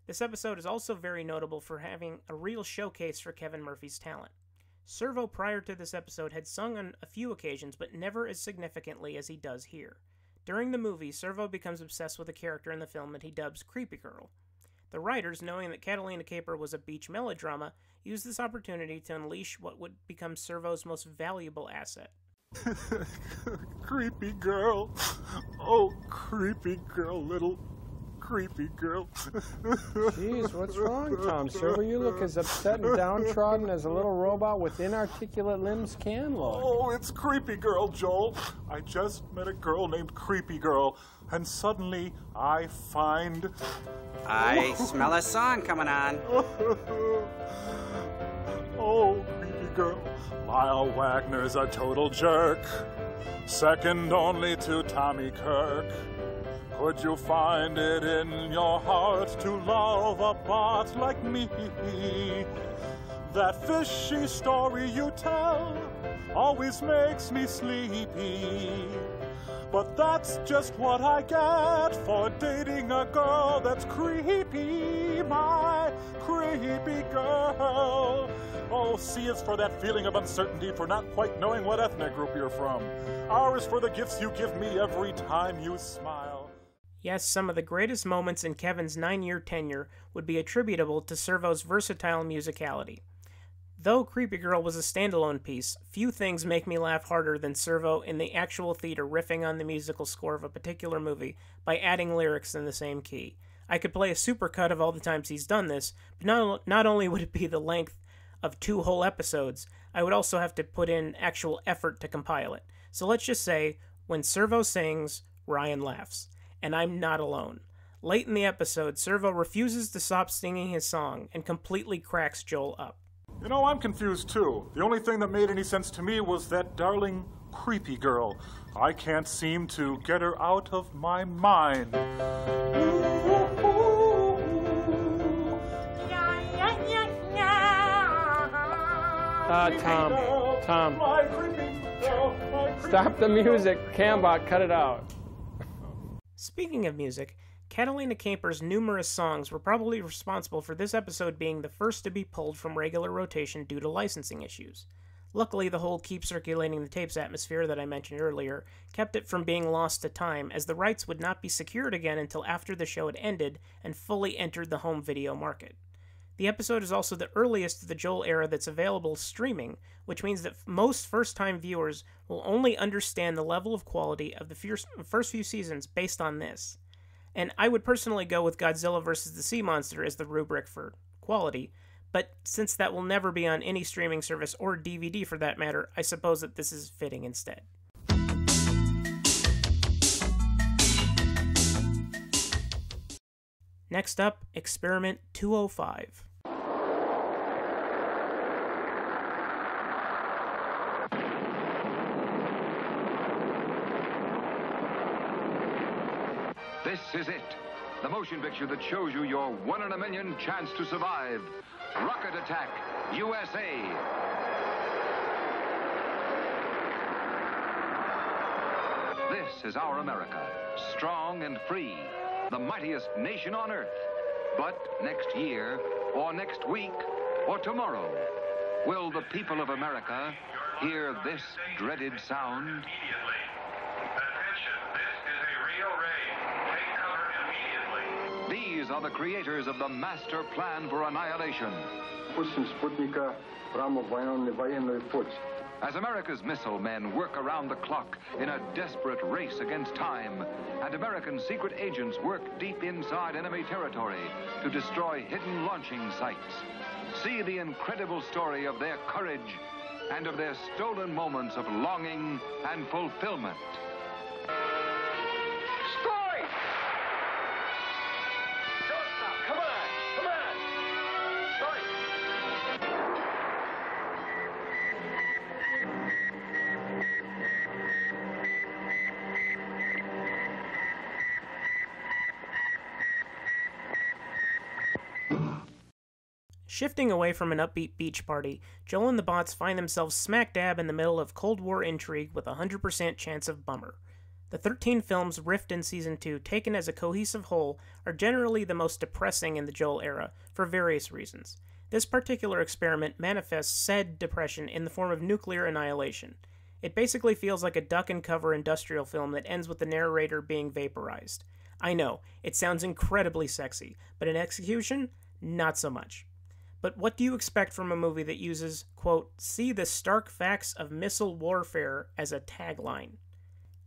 [SPEAKER 1] This episode is also very notable for having a real showcase for Kevin Murphy's talent. Servo prior to this episode had sung on a few occasions, but never as significantly as he does here. During the movie, Servo becomes obsessed with a character in the film that he dubs Creepy Girl. The writers, knowing that Catalina Caper was a beach melodrama, used this opportunity to unleash what would become Servo's most valuable asset.
[SPEAKER 16] Creepy girl. Oh, creepy girl, little creepy girl.
[SPEAKER 15] Jeez, what's wrong, Tom Servo? You look as upset and downtrodden as a little robot with inarticulate limbs can look.
[SPEAKER 16] Oh, it's Creepy Girl, Joel. I just met a girl named Creepy Girl, and suddenly I find...
[SPEAKER 14] I smell a song coming on.
[SPEAKER 16] Oh, Creepy Girl. Lyle Wagner's a total jerk, second only to Tommy Kirk. Could you find it in your heart to love a bot like me? That fishy story you tell always makes me sleepy. But that's just what I get for dating a girl that's creepy, my creepy girl. Oh, C is for that feeling of uncertainty, for not quite knowing what ethnic group you're from. R is for the gifts you give me every time you smile.
[SPEAKER 1] Yes, some of the greatest moments in Kevin's 9-year tenure would be attributable to Servo's versatile musicality. Though Creepy Girl was a standalone piece, few things make me laugh harder than Servo in the actual theater riffing on the musical score of a particular movie by adding lyrics in the same key. I could play a supercut of all the times he's done this, but not only would it be the length of 2 whole episodes, I would also have to put in actual effort to compile it. So let's just say, when Servo sings, Ryan laughs. And I'm not alone. Late in the episode, Servo refuses to stop singing his song and completely cracks Joel up.
[SPEAKER 16] You know, I'm confused too. The only thing that made any sense to me was that darling Creepy Girl. I can't seem to get her out of my mind.
[SPEAKER 15] Tom. Stop the music. Cambot, cut it out.
[SPEAKER 1] Speaking of music, Catalina Caper's numerous songs were probably responsible for this episode being the first to be pulled from regular rotation due to licensing issues. Luckily, the whole keep circulating the tapes atmosphere that I mentioned earlier kept it from being lost to time, as the rights would not be secured again until after the show had ended and fully entered the home video market. The episode is also the earliest of the Joel era that's available streaming, which means that most first-time viewers will only understand the level of quality of the first few seasons based on this. And I would personally go with Godzilla vs. the Sea Monster as the rubric for quality, but since that will never be on any streaming service or DVD for that matter, I suppose that this is fitting instead. Next up, Experiment 205.
[SPEAKER 17] This is it. The motion picture that shows you your 1 in a million chance to survive. Rocket Attack, USA. This is our America, strong and free, the mightiest nation on earth. But next year, or next week, or tomorrow, will the people of America hear this dreaded sound? These are the creators of the master plan for annihilation.
[SPEAKER 18] Пустим спутника прямо в военный путь.
[SPEAKER 17] as America's missile men work around the clock in a desperate race against time, and American secret agents work deep inside enemy territory to destroy hidden launching sites. See the incredible story of their courage and of their stolen moments of longing and fulfillment.
[SPEAKER 12] Story! Don't stop. Come on. Come on. Story.
[SPEAKER 1] Shifting away from an upbeat beach party, Joel and the bots find themselves smack dab in the middle of Cold War intrigue with a 100% chance of bummer. The 13 films riffed in Season 2, taken as a cohesive whole, are generally the most depressing in the Joel era, for various reasons. This particular experiment manifests said depression in the form of nuclear annihilation. It basically feels like a duck-and-cover industrial film that ends with the narrator being vaporized. I know, it sounds incredibly sexy, but in execution, not so much. But what do you expect from a movie that uses, quote, "see the stark facts of missile warfare" as a tagline?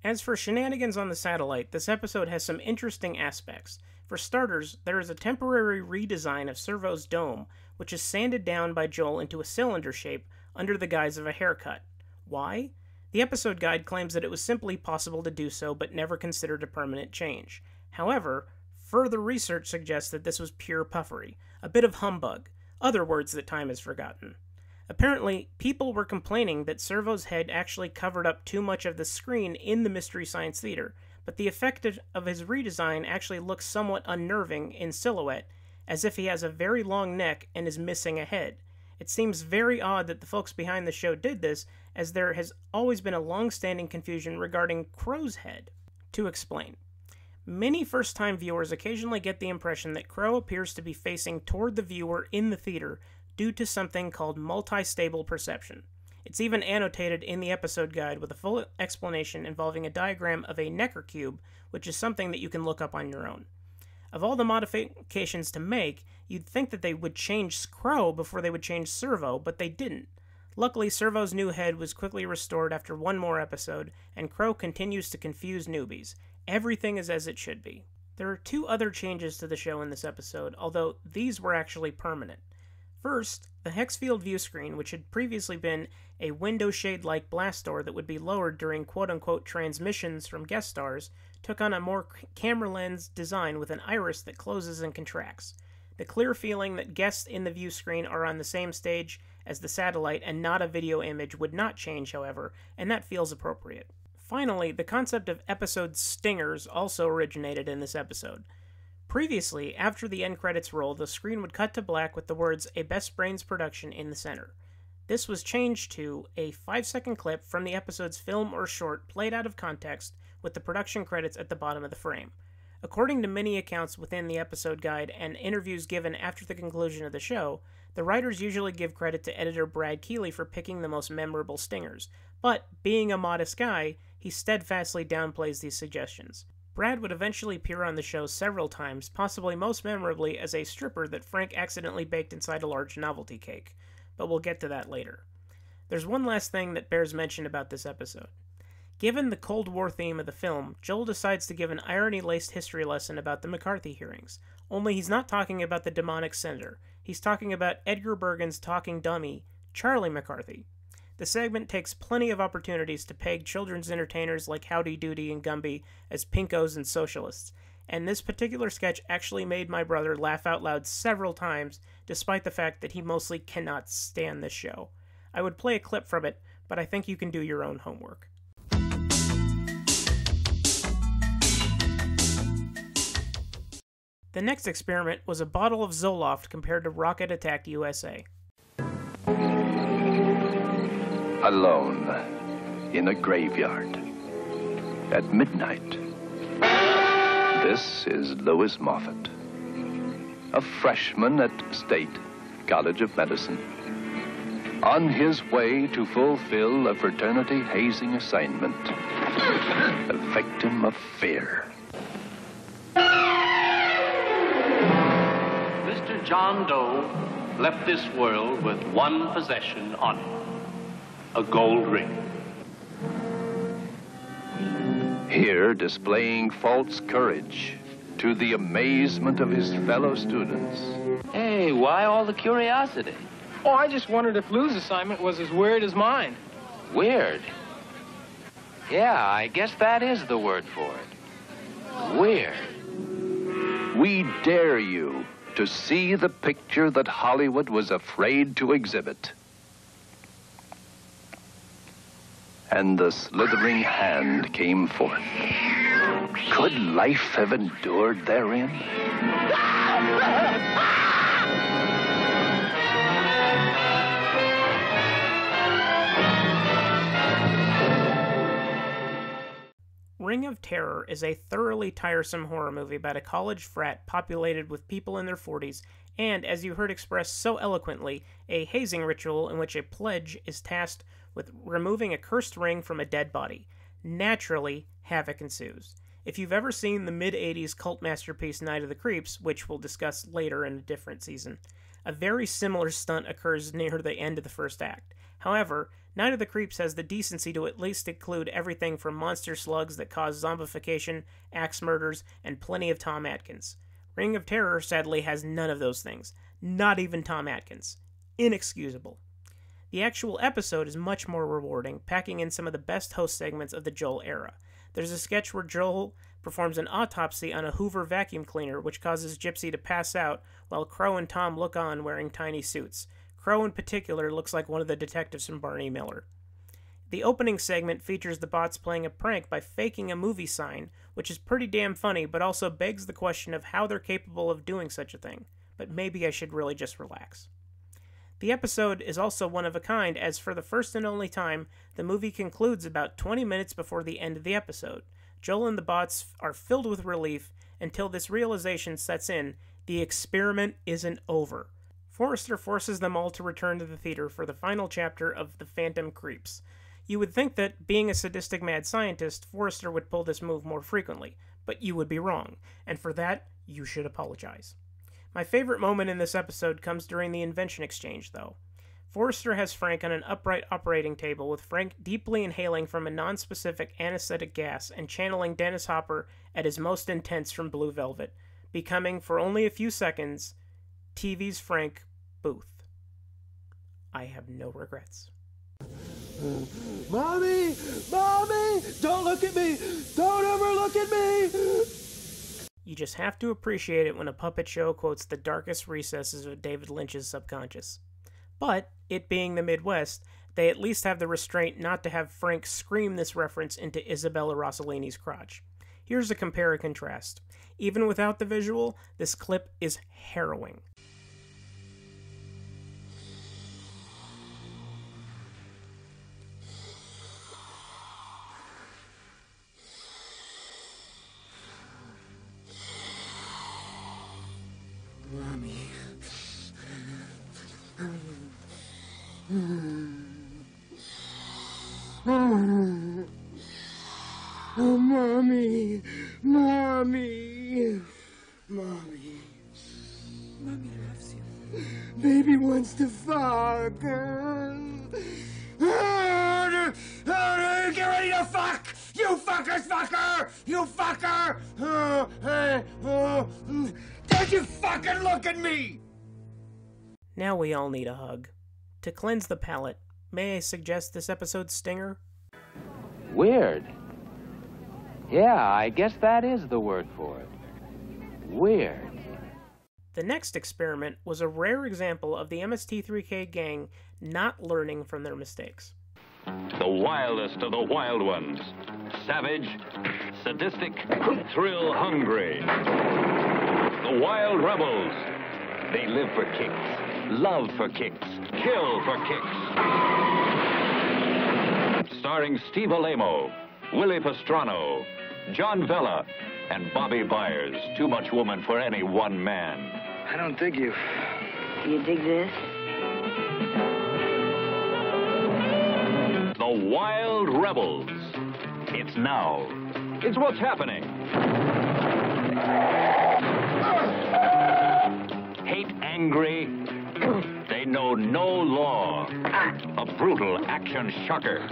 [SPEAKER 1] As for shenanigans on the satellite, this episode has some interesting aspects. For starters, there is a temporary redesign of SERVO'S dome, which is sanded down by Joel into a cylinder shape under the guise of a haircut. Why? The episode guide claims that it was simply possible to do so, but never considered a permanent change. However, further research suggests that this was pure puffery, a bit of humbug. Other words that time has forgotten. Apparently, people were complaining that SERVO'S head actually covered up too much of the screen in the Mystery Science Theater, but the effect of his redesign actually looks somewhat unnerving in silhouette, as if he has a very long neck and is missing a head. It seems very odd that the folks behind the show did this, as there has always been a long-standing confusion regarding Crow's head. To explain. Many first-time viewers occasionally get the impression that Crow appears to be facing toward the viewer in the theater due to something called multi-stable perception. It's even annotated in the episode guide with a full explanation involving a diagram of a Necker cube, which is something that you can look up on your own. Of all the modifications to make, you'd think that they would change Crow before they would change Servo, but they didn't. Luckily, Servo's new head was quickly restored after one more episode, and Crow continues to confuse newbies. Everything is as it should be. There are two other changes to the show in this episode, although these were actually permanent. First, the Hexfield view screen, which had previously been a window shade-like blast door that would be lowered during quote-unquote transmissions from guest stars, took on a more camera lens design with an iris that closes and contracts. The clear feeling that guests in the view screen are on the same stage as the satellite and not a video image would not change, however, and that feels appropriate. Finally, the concept of episode stingers also originated in this episode. Previously, after the end credits roll, the screen would cut to black with the words "A Best Brains Production" in the center. This was changed to a 5-second clip from the episode's film or short played out of context with the production credits at the bottom of the frame. According to many accounts within the episode guide and interviews given after the conclusion of the show, the writers usually give credit to editor Brad Keeley for picking the most memorable stingers, but being a modest guy, he steadfastly downplays these suggestions. Brad would eventually appear on the show several times, possibly most memorably as a stripper that Frank accidentally baked inside a large novelty cake, but we'll get to that later. There's one last thing that bears mention about this episode. Given the Cold War theme of the film, Joel decides to give an irony-laced history lesson about the McCarthy hearings, only he's not talking about the demonic senator. He's talking about Edgar Bergen's talking dummy, Charlie McCarthy. The segment takes plenty of opportunities to peg children's entertainers like Howdy Doody and Gumby as pinkos and socialists, and this particular sketch actually made my brother laugh out loud several times, despite the fact that he mostly cannot stand this show. I would play a clip from it, but I think you can do your own homework. The next experiment was a bottle of Zoloft compared to Rocket Attack USA.
[SPEAKER 18] Alone in a graveyard at midnight. This is Lewis Moffat, a freshman at State College of Medicine, on his way to fulfill a fraternity hazing assignment, a victim of fear.
[SPEAKER 19] Mr. John Doe left this world with one possession on him.
[SPEAKER 12] a gold ring.
[SPEAKER 18] Here, displaying false courage to the amazement of his fellow students.
[SPEAKER 13] Hey, why all the curiosity?
[SPEAKER 19] Oh, I just wondered if Lou's assignment was as weird as mine.
[SPEAKER 13] Weird? Yeah, I guess that is the word for it. Weird.
[SPEAKER 18] We dare you to see the picture that Hollywood was afraid to exhibit. And the slithering hand came forth. Could life have endured therein?
[SPEAKER 1] Ring of Terror is a thoroughly tiresome horror movie about a college frat populated with people in their 40s and, as you heard expressed so eloquently, a hazing ritual in which a pledge is tasked with removing a cursed ring from a dead body. Naturally, havoc ensues. If you've ever seen the mid-80s cult masterpiece Night of the Creeps, which we'll discuss later in a different season, a very similar stunt occurs near the end of the first act. However, Night of the Creeps has the decency to at least include everything from monster slugs that cause zombification, axe murders, and plenty of Tom Atkins. Ring of Terror sadly has none of those things. Not even Tom Atkins. Inexcusable. The actual episode is much more rewarding, packing in some of the best host segments of the Joel era. There's a sketch where Joel performs an autopsy on a Hoover vacuum cleaner, which causes Gypsy to pass out, while Crow and Tom look on wearing tiny suits. Crow in particular looks like one of the detectives from Barney Miller. The opening segment features the bots playing a prank by faking a movie sign, which is pretty damn funny, but also begs the question of how they're capable of doing such a thing. But maybe I should really just relax. The episode is also one of a kind, as for the first and only time, the movie concludes about 20 minutes before the end of the episode. Joel and the bots are filled with relief until this realization sets in: the experiment isn't over. Forrester forces them all to return to the theater for the final chapter of The Phantom Creeps. You would think that, being a sadistic mad scientist, Forrester would pull this move more frequently, but you would be wrong, and for that, you should apologize. My favorite moment in this episode comes during the invention exchange, though. Forrester has Frank on an upright operating table, with Frank deeply inhaling from a non-specific anesthetic gas and channeling Dennis Hopper at his most intense from Blue Velvet, becoming, for only a few seconds, TV's Frank Booth. I have no regrets.
[SPEAKER 20] Mommy! Mommy! Don't look at me! Don't ever look at me!
[SPEAKER 1] You just have to appreciate it when a puppet show quotes the darkest recesses of David Lynch's subconscious. But, it being the Midwest, they at least have the restraint not to have Frank scream this reference into Isabella Rossellini's crotch. Here's a compare and contrast. Even without the visual, this clip is harrowing.
[SPEAKER 20] Mommy. Oh, Mommy. Mommy. Mommy. Mommy loves you. Baby wants to fuck. Get ready to fuck! You fuckers, fucker! You fucker! Don't you fucking look at me!
[SPEAKER 1] Now we all need a hug. To cleanse the palate, may I suggest this episode's stinger?
[SPEAKER 13] Weird. Yeah, I guess that is the word for it. Weird.
[SPEAKER 1] The next experiment was a rare example of the MST3K gang not learning from their mistakes.
[SPEAKER 11] The wildest of the wild ones. Savage, sadistic, thrill-hungry. The wild rebels. They live for kicks, love for kicks, kill for kicks. Starring Steve Alamo, Willie Pastrano, John Vella, and Bobby Byers. Too much woman for any one man.
[SPEAKER 13] I don't dig you.
[SPEAKER 9] You dig this?
[SPEAKER 11] The Wild Rebels. It's now. It's what's happening. Hate angry, They know no law. A brutal action shocker.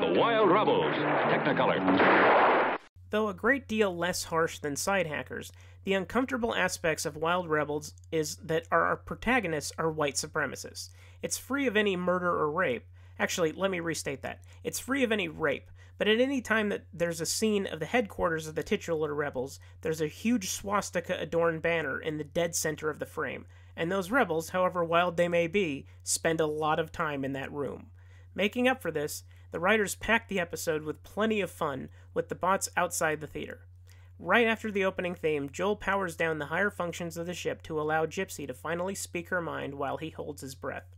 [SPEAKER 11] The Wild Rebels, Technicolor.
[SPEAKER 1] Though a great deal less harsh than Side Hackers, the uncomfortable aspects of Wild Rebels is that our protagonists are white supremacists. It's free of any murder or rape. Actually, let me restate that. It's free of any rape, but at any time that there's a scene of the headquarters of the titular rebels, there's a huge swastika-adorned banner in the dead center of the frame, and those rebels, however wild they may be, spend a lot of time in that room. Making up for this, the writers packed the episode with plenty of fun with the bots outside the theater. Right after the opening theme, Joel powers down the higher functions of the ship to allow Gypsy to finally speak her mind while he holds his breath.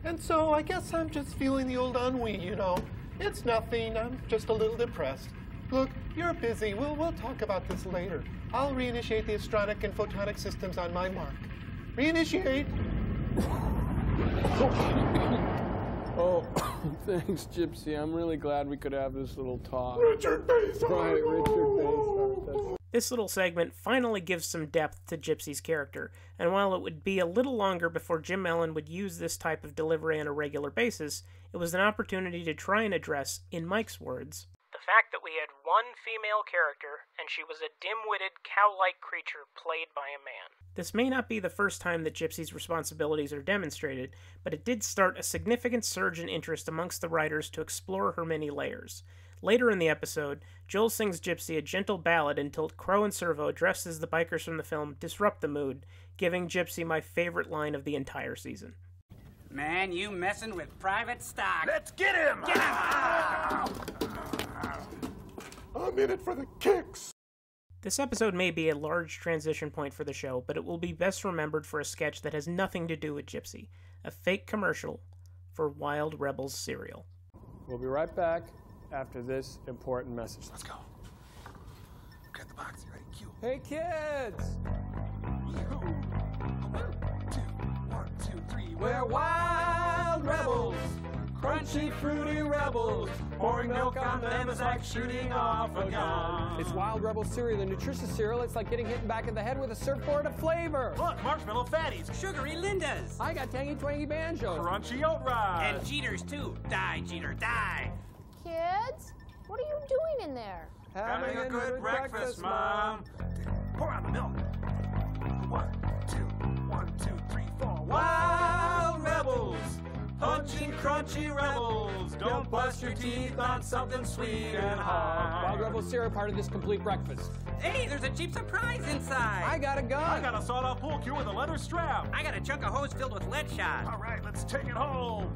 [SPEAKER 21] And so I guess I'm just feeling the old ennui, you know. It's nothing, I'm just a little depressed. Look, you're busy, we'll talk about this later. I'll reinitiate the astronic and photonic systems on my mark. Reinitiate!
[SPEAKER 15] Oh, thanks, Gypsy. I'm really glad we could have this little talk.
[SPEAKER 10] Richard Bass!
[SPEAKER 15] Right, Richard Bass.
[SPEAKER 1] This little segment finally gives some depth to Gypsy's character, and while it would be a little longer before Jim Mellon would use this type of delivery on a regular basis, it was an opportunity to try and address, in Mike's words,
[SPEAKER 2] the fact that we had one female character, and she was a dim-witted, cow-like creature played by a man.
[SPEAKER 1] This may not be the first time that Gypsy's responsibilities are demonstrated, but it did start a significant surge in interest amongst the writers to explore her many layers. Later in the episode, Joel sings Gypsy a gentle ballad until Crow and Servo, dressed as the bikers from the film, disrupt the mood, giving Gypsy my favorite line of the entire season.
[SPEAKER 14] Man, you messing with private stock.
[SPEAKER 10] Let's get him!
[SPEAKER 14] Get him!
[SPEAKER 10] I'm in it for the kicks!
[SPEAKER 1] This episode may be a large transition point for the show, but it will be best remembered for a sketch that has nothing to do with Gypsy, a fake commercial for Wild Rebels cereal.
[SPEAKER 15] We'll be right back after this important message.
[SPEAKER 10] Let's go. Get the box, you ready? Cue.
[SPEAKER 15] Hey, kids!
[SPEAKER 10] 1, 2, 3.
[SPEAKER 20] We're wild rebels, crunchy, fruity rebels, pouring milk on them is like shooting off a gun.
[SPEAKER 15] It's Wild Rebel cereal, the nutritious cereal. It's like getting hit back in the head with a surfboard of flavor.
[SPEAKER 10] Look, marshmallow fatties.
[SPEAKER 14] Sugary Lindas.
[SPEAKER 15] I got tangy twangy banjos.
[SPEAKER 10] Crunchy oat rice.
[SPEAKER 14] And Jeters, too. Die, Jeter, die.
[SPEAKER 22] Kids, what are you doing in there?
[SPEAKER 20] Having a good breakfast, Mom.
[SPEAKER 10] Pour on the milk. 1, 2, 3, 4.
[SPEAKER 20] Wild rebels, punching crunchy rebels. Don't bust your teeth on something sweet and hard.
[SPEAKER 15] Wild Rebel cereal, part of this complete breakfast.
[SPEAKER 14] Hey, there's a cheap surprise inside.
[SPEAKER 15] I got a gun.
[SPEAKER 10] I got a sawed-off pool cue with a leather strap.
[SPEAKER 14] I got a chunk of hose filled with lead shot.
[SPEAKER 10] All right, let's take it home.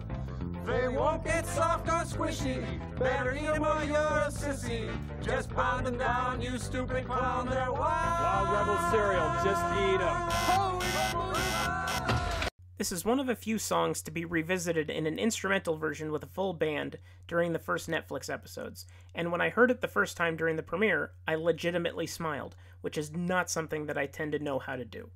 [SPEAKER 20] They won't get soft or squishy. Better eat them or you're a sissy. Just pound them down, you stupid clown. They're wild
[SPEAKER 15] Rebel cereal, just eat them.
[SPEAKER 1] This is one of a few songs to be revisited in an instrumental version with a full band during the first Netflix episodes, and when I heard it the first time during the premiere, I legitimately smiled, which is not something that I tend to know how to do.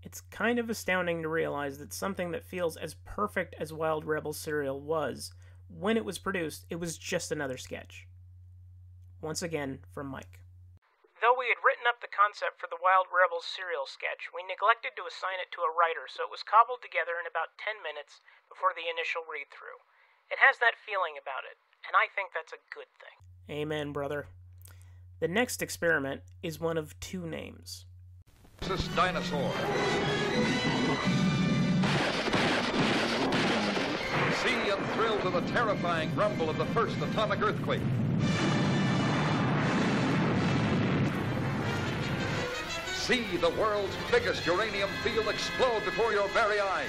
[SPEAKER 1] It's kind of astounding to realize that something that feels as perfect as Wild Rebels cereal was, when it was produced, it was just another sketch. Once again, from Mike.
[SPEAKER 2] Though we had written up the concept for the Wild Rebels cereal sketch, we neglected to assign it to a writer, so it was cobbled together in about 10 minutes before the initial read-through. It has that feeling about it, and I think that's a good thing.
[SPEAKER 1] Amen, brother. The next experiment is one of two names.
[SPEAKER 17] This dinosaur. See and thrill to the terrifying rumble of the first atomic earthquake. See the world's biggest uranium field explode before your very eyes.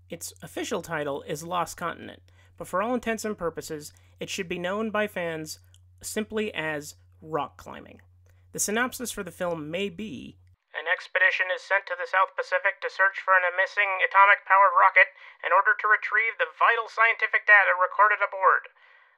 [SPEAKER 1] Its official title is Lost Continent, but for all intents and purposes, it should be known by fans simply as rock climbing. The synopsis for the film may be,
[SPEAKER 2] an expedition is sent to the South Pacific to search for a missing atomic-powered rocket in order to retrieve the vital scientific data recorded aboard.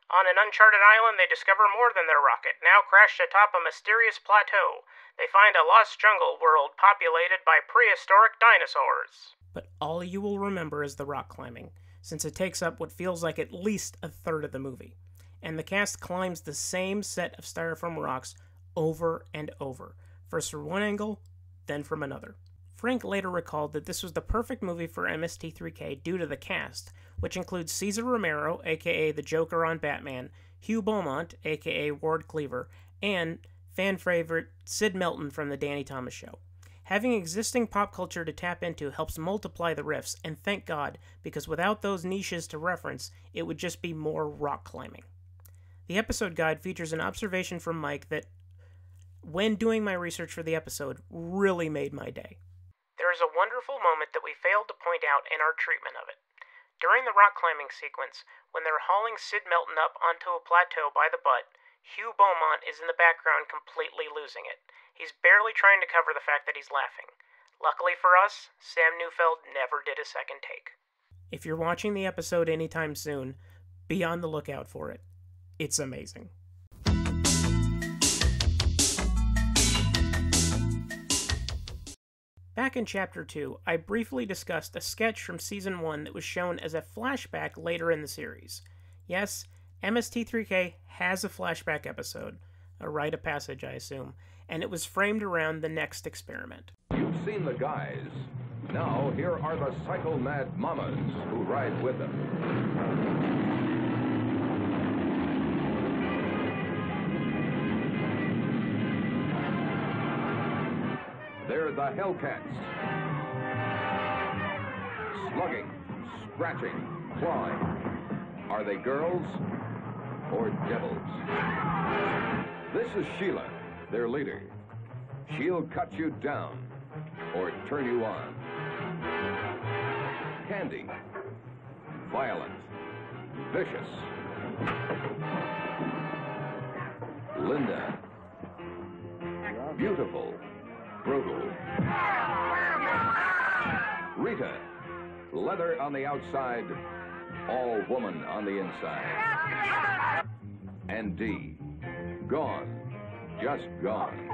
[SPEAKER 2] On an uncharted island, they discover more than their rocket, now crashed atop a mysterious plateau. They find a lost jungle world populated by prehistoric dinosaurs.
[SPEAKER 1] But all you will remember is the rock climbing, since it takes up what feels like at least a third of the movie. And the cast climbs the same set of styrofoam rocks over and over, first from one angle, then from another. Frank later recalled that this was the perfect movie for MST3K due to the cast, which includes Cesar Romero, aka the Joker on Batman, Hugh Beaumont, aka Ward Cleaver, and fan favorite Sid Melton from The Danny Thomas Show. Having existing pop culture to tap into helps multiply the riffs, and thank God, because without those niches to reference, it would just be more rock climbing. The episode guide features an observation from Mike that, when doing my research for the episode, really made my day.
[SPEAKER 2] There is a wonderful moment that we failed to point out in our treatment of it. During the rock climbing sequence, when they're hauling Sid Melton up onto a plateau by the butt, Hugh Beaumont is in the background completely losing it. He's barely trying to cover the fact that he's laughing. Luckily for us, Sam Neufeld never did a second take.
[SPEAKER 1] If you're watching the episode anytime soon, be on the lookout for it. It's amazing. Back in Chapter 2, I briefly discussed a sketch from Season 1 that was shown as a flashback later in the series. Yes, MST3K has a flashback episode, a rite of passage, I assume, and it was framed around the next experiment.
[SPEAKER 12] You've seen the guys. Now, here are the psycho-mad mamas who ride with them. They're the Hellcats. Slugging, scratching, clawing. Are they girls or devils? This is Sheila, their leader. She'll cut you down or turn you on. Candy, violent, vicious. Linda, beautiful, brutal. Rita, leather on the outside, all woman on the inside. And Dee, gone, just gone.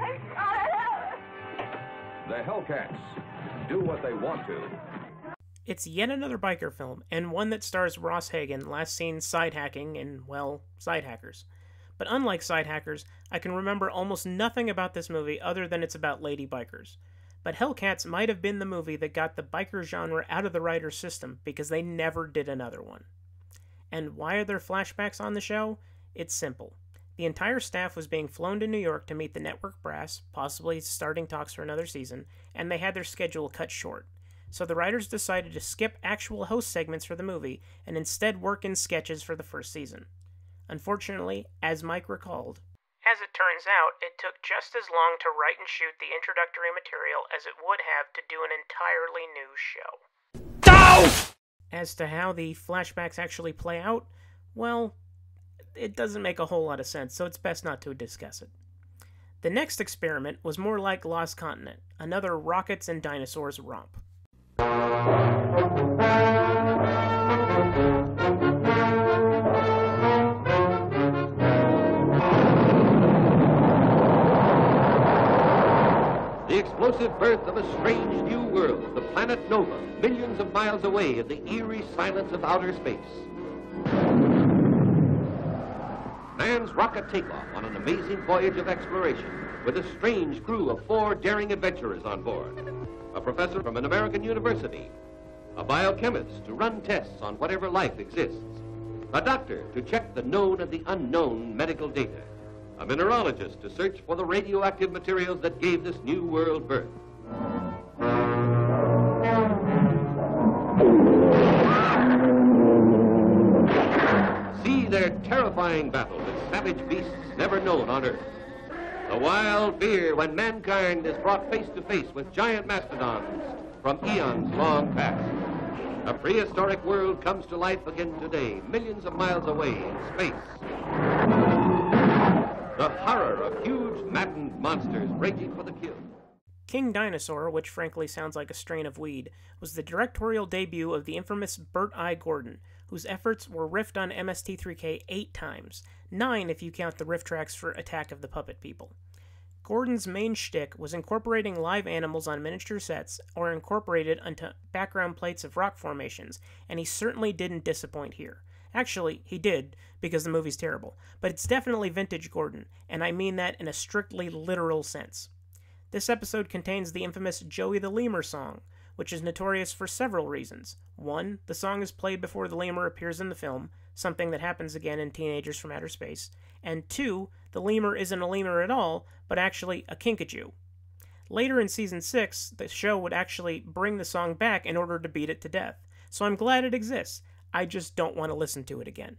[SPEAKER 12] The Hellcats do what they want to.
[SPEAKER 1] It's yet another biker film, and one that stars Ross Hagen, last seen side-hacking in, well, Side Hackers. But unlike Side Hackers, I can remember almost nothing about this movie other than it's about lady bikers. But Hellcats might have been the movie that got the biker genre out of the writer's system, because they never did another one. And why are there flashbacks on the show? It's simple. The entire staff was being flown to New York to meet the network brass, possibly starting talks for another season, and they had their schedule cut short. So the writers decided to skip actual host segments for the movie, and instead work in sketches for the first season. Unfortunately, as Mike recalled,
[SPEAKER 2] as it turns out, it took just as long to write and shoot the introductory material as it would have to do an entirely new show.
[SPEAKER 1] As to how the flashbacks actually play out, well, it doesn't make a whole lot of sense, so it's best not to discuss it. The next experiment was more like Lost Continent, another rockets and dinosaurs romp.
[SPEAKER 3] The explosive birth of a strange new world, the planet Nova, millions of miles away in the eerie silence of outer space. Man's rocket takeoff on an amazing voyage of exploration with a strange crew of 4 daring adventurers on board. A professor from an American university, a biochemist to run tests on whatever life exists, a doctor to check the known and the unknown medical data, a mineralogist to search for the radioactive materials that gave this new world birth. See their terrifying battle with savage beasts never known on Earth. The wild fear when mankind is brought face to face with giant mastodons from eons long past. A prehistoric world comes to life again today, millions of miles away in space. The horror of huge, maddened monsters raging for the kill.
[SPEAKER 1] King Dinosaur, which frankly sounds like a strain of weed, was the directorial debut of the infamous Burt I. Gordon, whose efforts were riffed on MST3K 8 times, 9 if you count the riff tracks for Attack of the Puppet People. Gordon's main shtick was incorporating live animals on miniature sets or incorporated onto background plates of rock formations, and he certainly didn't disappoint here. Actually, he did, because the movie's terrible, but it's definitely vintage Gordon, and I mean that in a strictly literal sense. This episode contains the infamous Joey the Lemur song, which is notorious for several reasons. 1, the song is played before the lemur appears in the film, something that happens again in Teenagers from Outer Space, and 2, the lemur isn't a lemur at all, but actually a kinkajou. Later in Season 6, the show would actually bring the song back in order to beat it to death, so I'm glad it exists. I just don't want to listen to it again.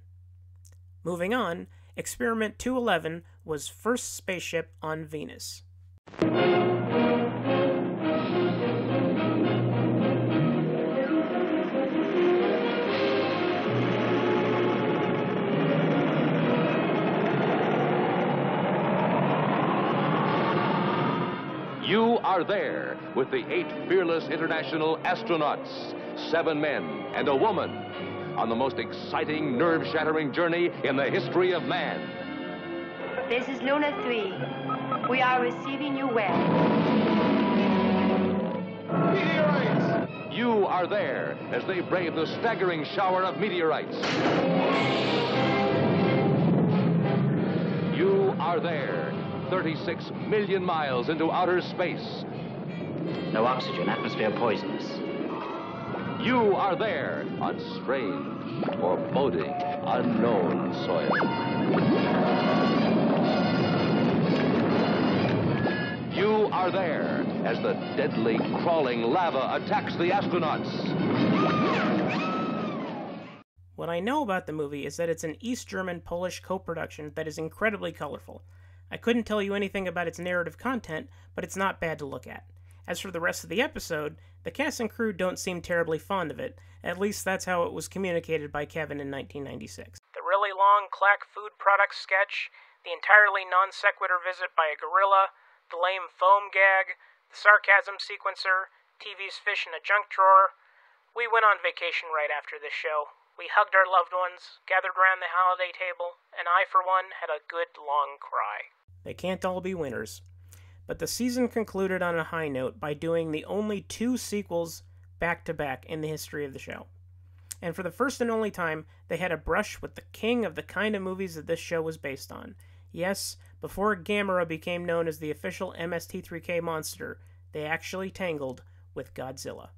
[SPEAKER 1] Moving on, Experiment 211 was first spaceship on Venus.
[SPEAKER 17] You are there with the 8 fearless international astronauts, 7 men and a woman, on the most exciting, nerve-shattering journey in the history of man.
[SPEAKER 6] This is Luna 3. We are receiving you well.
[SPEAKER 17] Meteorites! You are there as they brave the staggering shower of meteorites. You are there, 36 million miles into outer space.
[SPEAKER 7] No oxygen, atmosphere poisonous.
[SPEAKER 17] You are there on strange, foreboding, unknown soil. You are there as the deadly, crawling lava attacks the astronauts.
[SPEAKER 1] What I know about the movie is that it's an East German-Polish co-production that is incredibly colorful. I couldn't tell you anything about its narrative content, but it's not bad to look at. As for the rest of the episode, the cast and crew don't seem terribly fond of it. At least that's how it was communicated by Kevin in 1996.
[SPEAKER 2] The really long Clack food products sketch, the entirely non sequitur visit by a gorilla, the lame foam gag, the sarcasm sequencer, TV's fish in a junk drawer. We went on vacation right after this show. We hugged our loved ones, gathered around the holiday table, and I, for one, had a good long cry.
[SPEAKER 1] They can't all be winners. But the season concluded on a high note by doing the only 2 sequels back-to-back in the history of the show. And for the first and only time, they had a brush with the king of the kind of movies that this show was based on. Yes, before Gamera became known as the official MST3K monster, they actually tangled with Godzilla.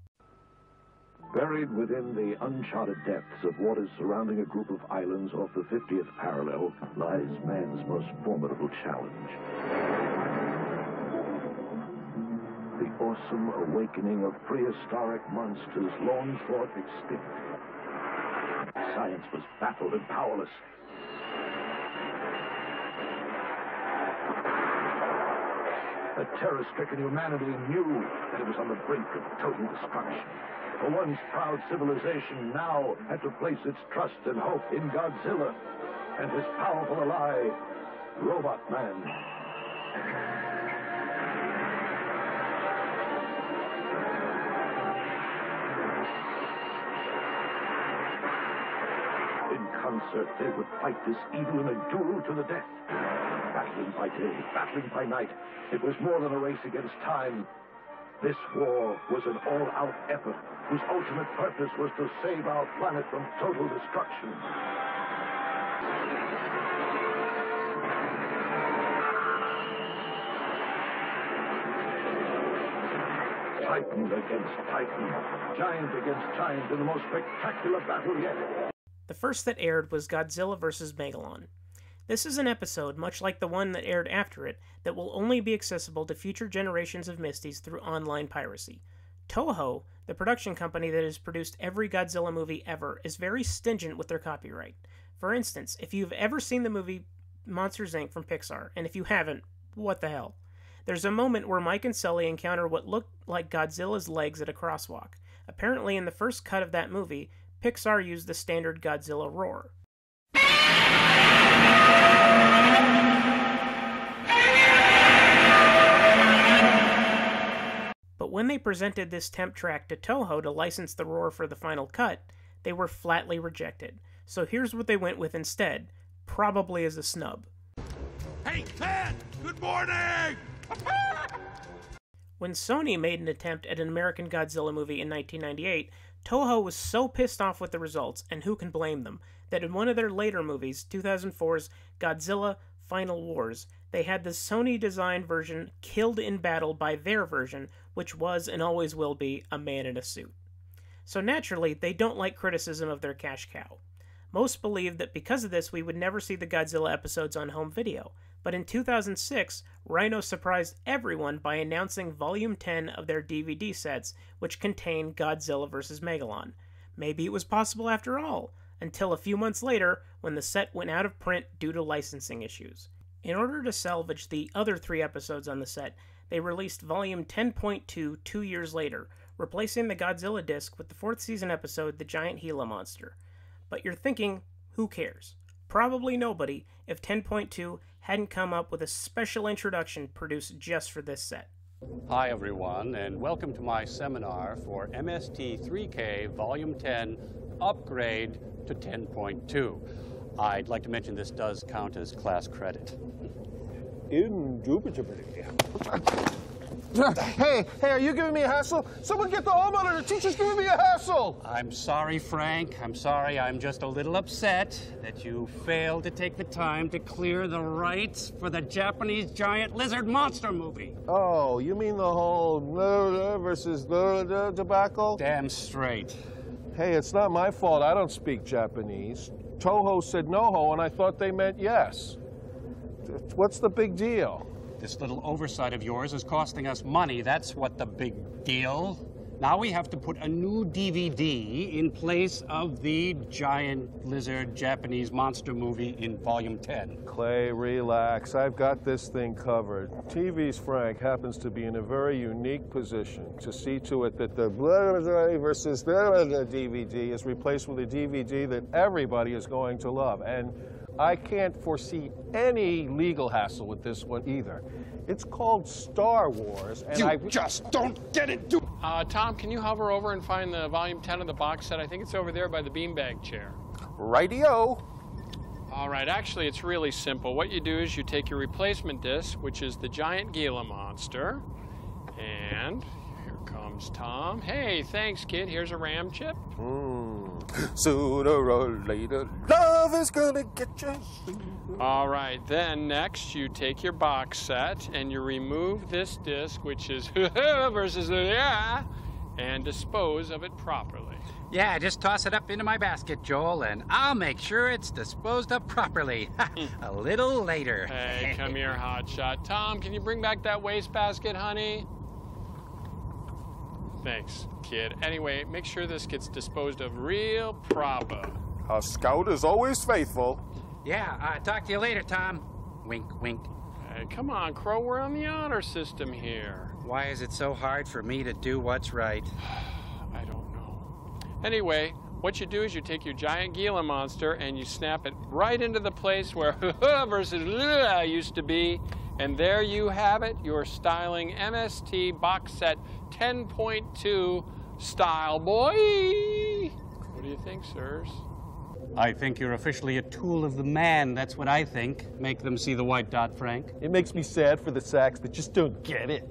[SPEAKER 23] Buried within the uncharted depths of waters surrounding a group of islands off the 50th parallel lies man's most formidable challenge. The awesome awakening of prehistoric monsters long thought extinct. Science was baffled and powerless. The terror-stricken humanity knew that it was on the brink of total destruction. For once proud civilization now had to place its trust and hope in Godzilla and his powerful ally, Robot Man. In concert, they would fight this evil in a duel to the death. Battling by day, battling by night, it was more than a race against time. This war was an all-out effort whose ultimate purpose was to save our planet from total destruction. Titan against Titan, giant against giant in the most spectacular battle yet.
[SPEAKER 1] The first that aired was Godzilla vs. Megalon. This is an episode, much like the one that aired after it, that will only be accessible to future generations of Misties through online piracy. Toho, the production company that has produced every Godzilla movie ever, is very stingent with their copyright. For instance, if you've ever seen the movie Monsters, Inc. from Pixar, and if you haven't, what the hell? There's a moment where Mike and Sully encounter what looked like Godzilla's legs at a crosswalk. Apparently, in the first cut of that movie, Pixar used the standard Godzilla roar. But when they presented this temp track to Toho to license the roar for the final cut, they were flatly rejected. So here's what they went with instead, probably as a snub.
[SPEAKER 10] Hey, Ted! Good morning!
[SPEAKER 1] When Sony made an attempt at an American Godzilla movie in 1998, Toho was so pissed off with the results, and who can blame them, that in one of their later movies, 2004's Godzilla Final Wars, they had the Sony-designed version killed in battle by their version, which was and always will be a man in a suit. So naturally, they don't like criticism of their cash cow. Most believe that because of this, we would never see the Godzilla episodes on home video. But in 2006, Rhino surprised everyone by announcing Volume 10 of their DVD sets, which contain Godzilla vs. Megalon. Maybe it was possible after all, until a few months later, when the set went out of print due to licensing issues. In order to salvage the other 3 episodes on the set, they released Volume 10.2 2 years later, replacing the Godzilla disc with the 4th season episode The Giant Gila Monster. But you're thinking, who cares? Probably nobody if 10.2 hadn't come up with a special introduction produced just for this set.
[SPEAKER 4] Hi everyone, and welcome to my seminar for MST3K Volume 10 Upgrade to 10.2. I'd like to mention this does count as class credit.
[SPEAKER 21] Indubitably. Hey, are you giving me a hassle? Someone get the homeowner. The teacher's giving me a hassle.
[SPEAKER 4] I'm sorry, Frank. I'm sorry. I'm just a little upset that you failed to take the time to clear the rights for the Japanese giant lizard monster movie.
[SPEAKER 21] Oh, you mean the whole versus debacle?
[SPEAKER 4] Damn straight.
[SPEAKER 21] Hey, it's not my fault. I don't speak Japanese. Toho said no-ho, and I thought they meant yes. What's the big deal?
[SPEAKER 4] This little oversight of yours is costing us money. That's what the big deal. Now we have to put a new DVD in place of the giant lizard Japanese monster movie in Volume 10.
[SPEAKER 21] Clay, relax. I've got this thing covered. TV's Frank happens to be in a very unique position to see to it that the versus the DVD is replaced with a DVD that everybody is going to love. And I can't foresee any legal hassle with this one either. It's called Star Wars, and I
[SPEAKER 4] just don't get it, dude.
[SPEAKER 15] Tom, can you hover over and find the Volume 10 of the box set? I think it's over there by the beanbag chair.
[SPEAKER 21] Rightio.
[SPEAKER 15] All right, actually, it's really simple. What you do is you take your replacement disc, which is the giant Gila monster, and here comes Tom. Hey, thanks, kid. Here's a RAM chip.
[SPEAKER 21] Sooner or later, love is gonna get you.
[SPEAKER 15] All right, then next you take your box set and you remove this disc, which is versus and dispose of it properly.
[SPEAKER 14] Yeah, just toss it up into my basket, Joel, and I'll make sure it's disposed of properly. A little later.
[SPEAKER 15] Hey, come here, hotshot. Tom, can you bring back that wastebasket, honey? Thanks, kid. Anyway, make sure this gets disposed of real proper.
[SPEAKER 21] A scout is always faithful.
[SPEAKER 14] Yeah, talk to you later, Tom. Wink, wink.
[SPEAKER 15] Hey, come on, Crow, we're on the honor system here.
[SPEAKER 14] Why is it so hard for me to do what's right?
[SPEAKER 15] I don't know. Anyway, what you do is you take your giant Gila monster and you snap it right into the place where versus used to be, and there you have it, your styling MST box set 10.2 style, boy. What do you think, sirs?
[SPEAKER 4] I think you're officially a tool of the man. That's what I think. Make them see the white dot, Frank.
[SPEAKER 21] It makes me sad for the sacks that just don't get it.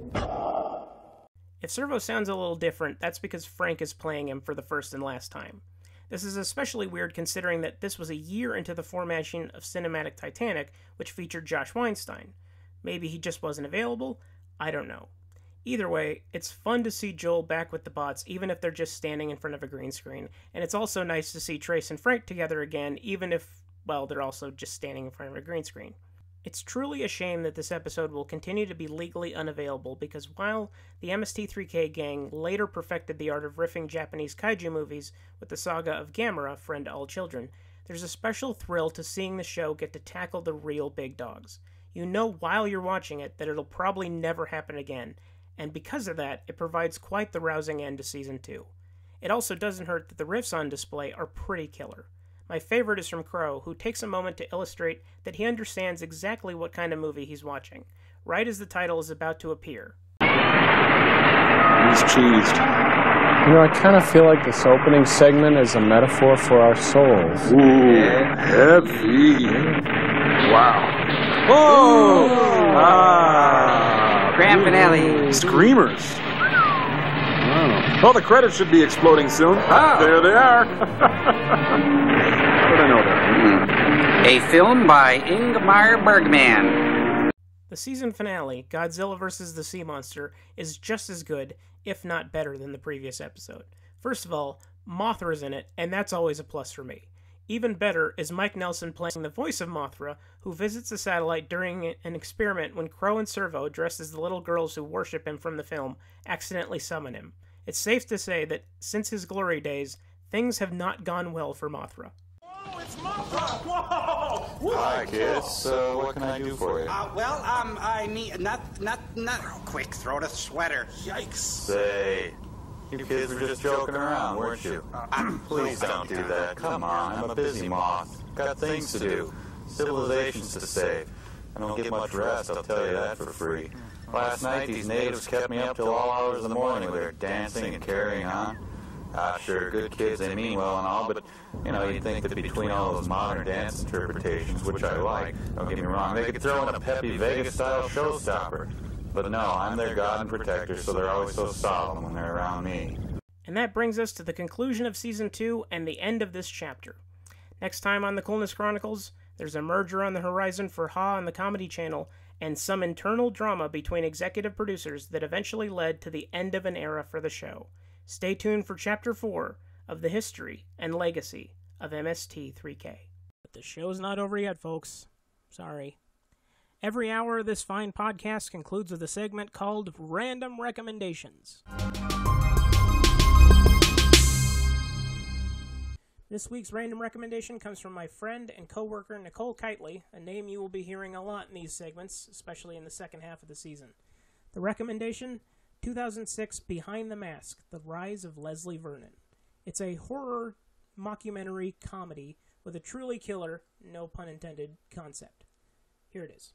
[SPEAKER 1] If Servo sounds a little different, that's because Frank is playing him for the first and last time. This is especially weird considering that this was a year into the formation of Cinematic Titanic, which featured Josh Weinstein. Maybe he just wasn't available? I don't know. Either way, it's fun to see Joel back with the bots, even if they're just standing in front of a green screen, and it's also nice to see Trace and Frank together again, even if, well, they're also just standing in front of a green screen. It's truly a shame that this episode will continue to be legally unavailable, because while the MST3K gang later perfected the art of riffing Japanese kaiju movies with the saga of Gamera, Friend to All Children, there's a special thrill to seeing the show get to tackle the real big dogs. You know while you're watching it that it'll probably never happen again, and because of that, it provides quite the rousing end to Season 2. It also doesn't hurt that the riffs on display are pretty killer. My favorite is from Crow, who takes a moment to illustrate that he understands exactly what kind of movie he's watching, right as the title is about to appear.
[SPEAKER 5] He's cheesed.
[SPEAKER 4] You know, I kind of feel like this opening segment is a metaphor for our souls.
[SPEAKER 5] Ooh, heavy. Wow.
[SPEAKER 8] Whoa! Grand finale.
[SPEAKER 5] Screamers. Oh, the credits should be exploding soon.
[SPEAKER 8] Oh.
[SPEAKER 5] There they are. What do I know that?
[SPEAKER 8] A film by Ingmar Bergman.
[SPEAKER 1] The season finale, Godzilla vs. the Sea Monster, is just as good, if not better, than the previous episode. First of all, Mothra's in it, and that's always a plus for me. Even better is Mike Nelson playing the voice of Mothra, who visits the satellite during an experiment when Crow and Servo, dressed as the little girls who worship him from the film, accidentally summon him. It's safe to say that since his glory days, things have not gone well for Mothra.
[SPEAKER 20] It's Mothra! Whoa!
[SPEAKER 16] Hi, kids. What can I do for you?
[SPEAKER 14] I need not quick. Throw the sweater.
[SPEAKER 20] Yikes!
[SPEAKER 16] Say, you kids were just joking around, weren't you? Please don't do that. Come on, I'm a busy moth. Got things to do. Civilizations to save. I don't get much rest, I'll tell you that for free. Last night, these natives kept me up till all hours of the morning with their dancing and carrying on. Sure, good kids, they mean well and all, but, you know, you'd think that between all those modern dance interpretations, which I like, don't get me wrong, they could throw in a peppy Vegas-style showstopper. But no, I'm their god and protector, so they're always so solemn when they're around me.
[SPEAKER 1] And that brings us to the conclusion of Season 2 and the end of this chapter. Next time on the Coolness Chronicles, there's a merger on the horizon for Ha on the Comedy Channel, and some internal drama between executive producers that eventually led to the end of an era for the show. Stay tuned for Chapter 4 of the history and legacy of MST3K. But the show's not over yet, folks. Sorry. Every hour of this fine podcast concludes with a segment called Random Recommendations. This week's random recommendation comes from my friend and co-worker Nicole Kitely, a name you will be hearing a lot in these segments, especially in the second half of the season. The recommendation, 2006 Behind the Mask, The Rise of Leslie Vernon. It's a horror mockumentary comedy with a truly killer, no pun intended, concept. Here it is.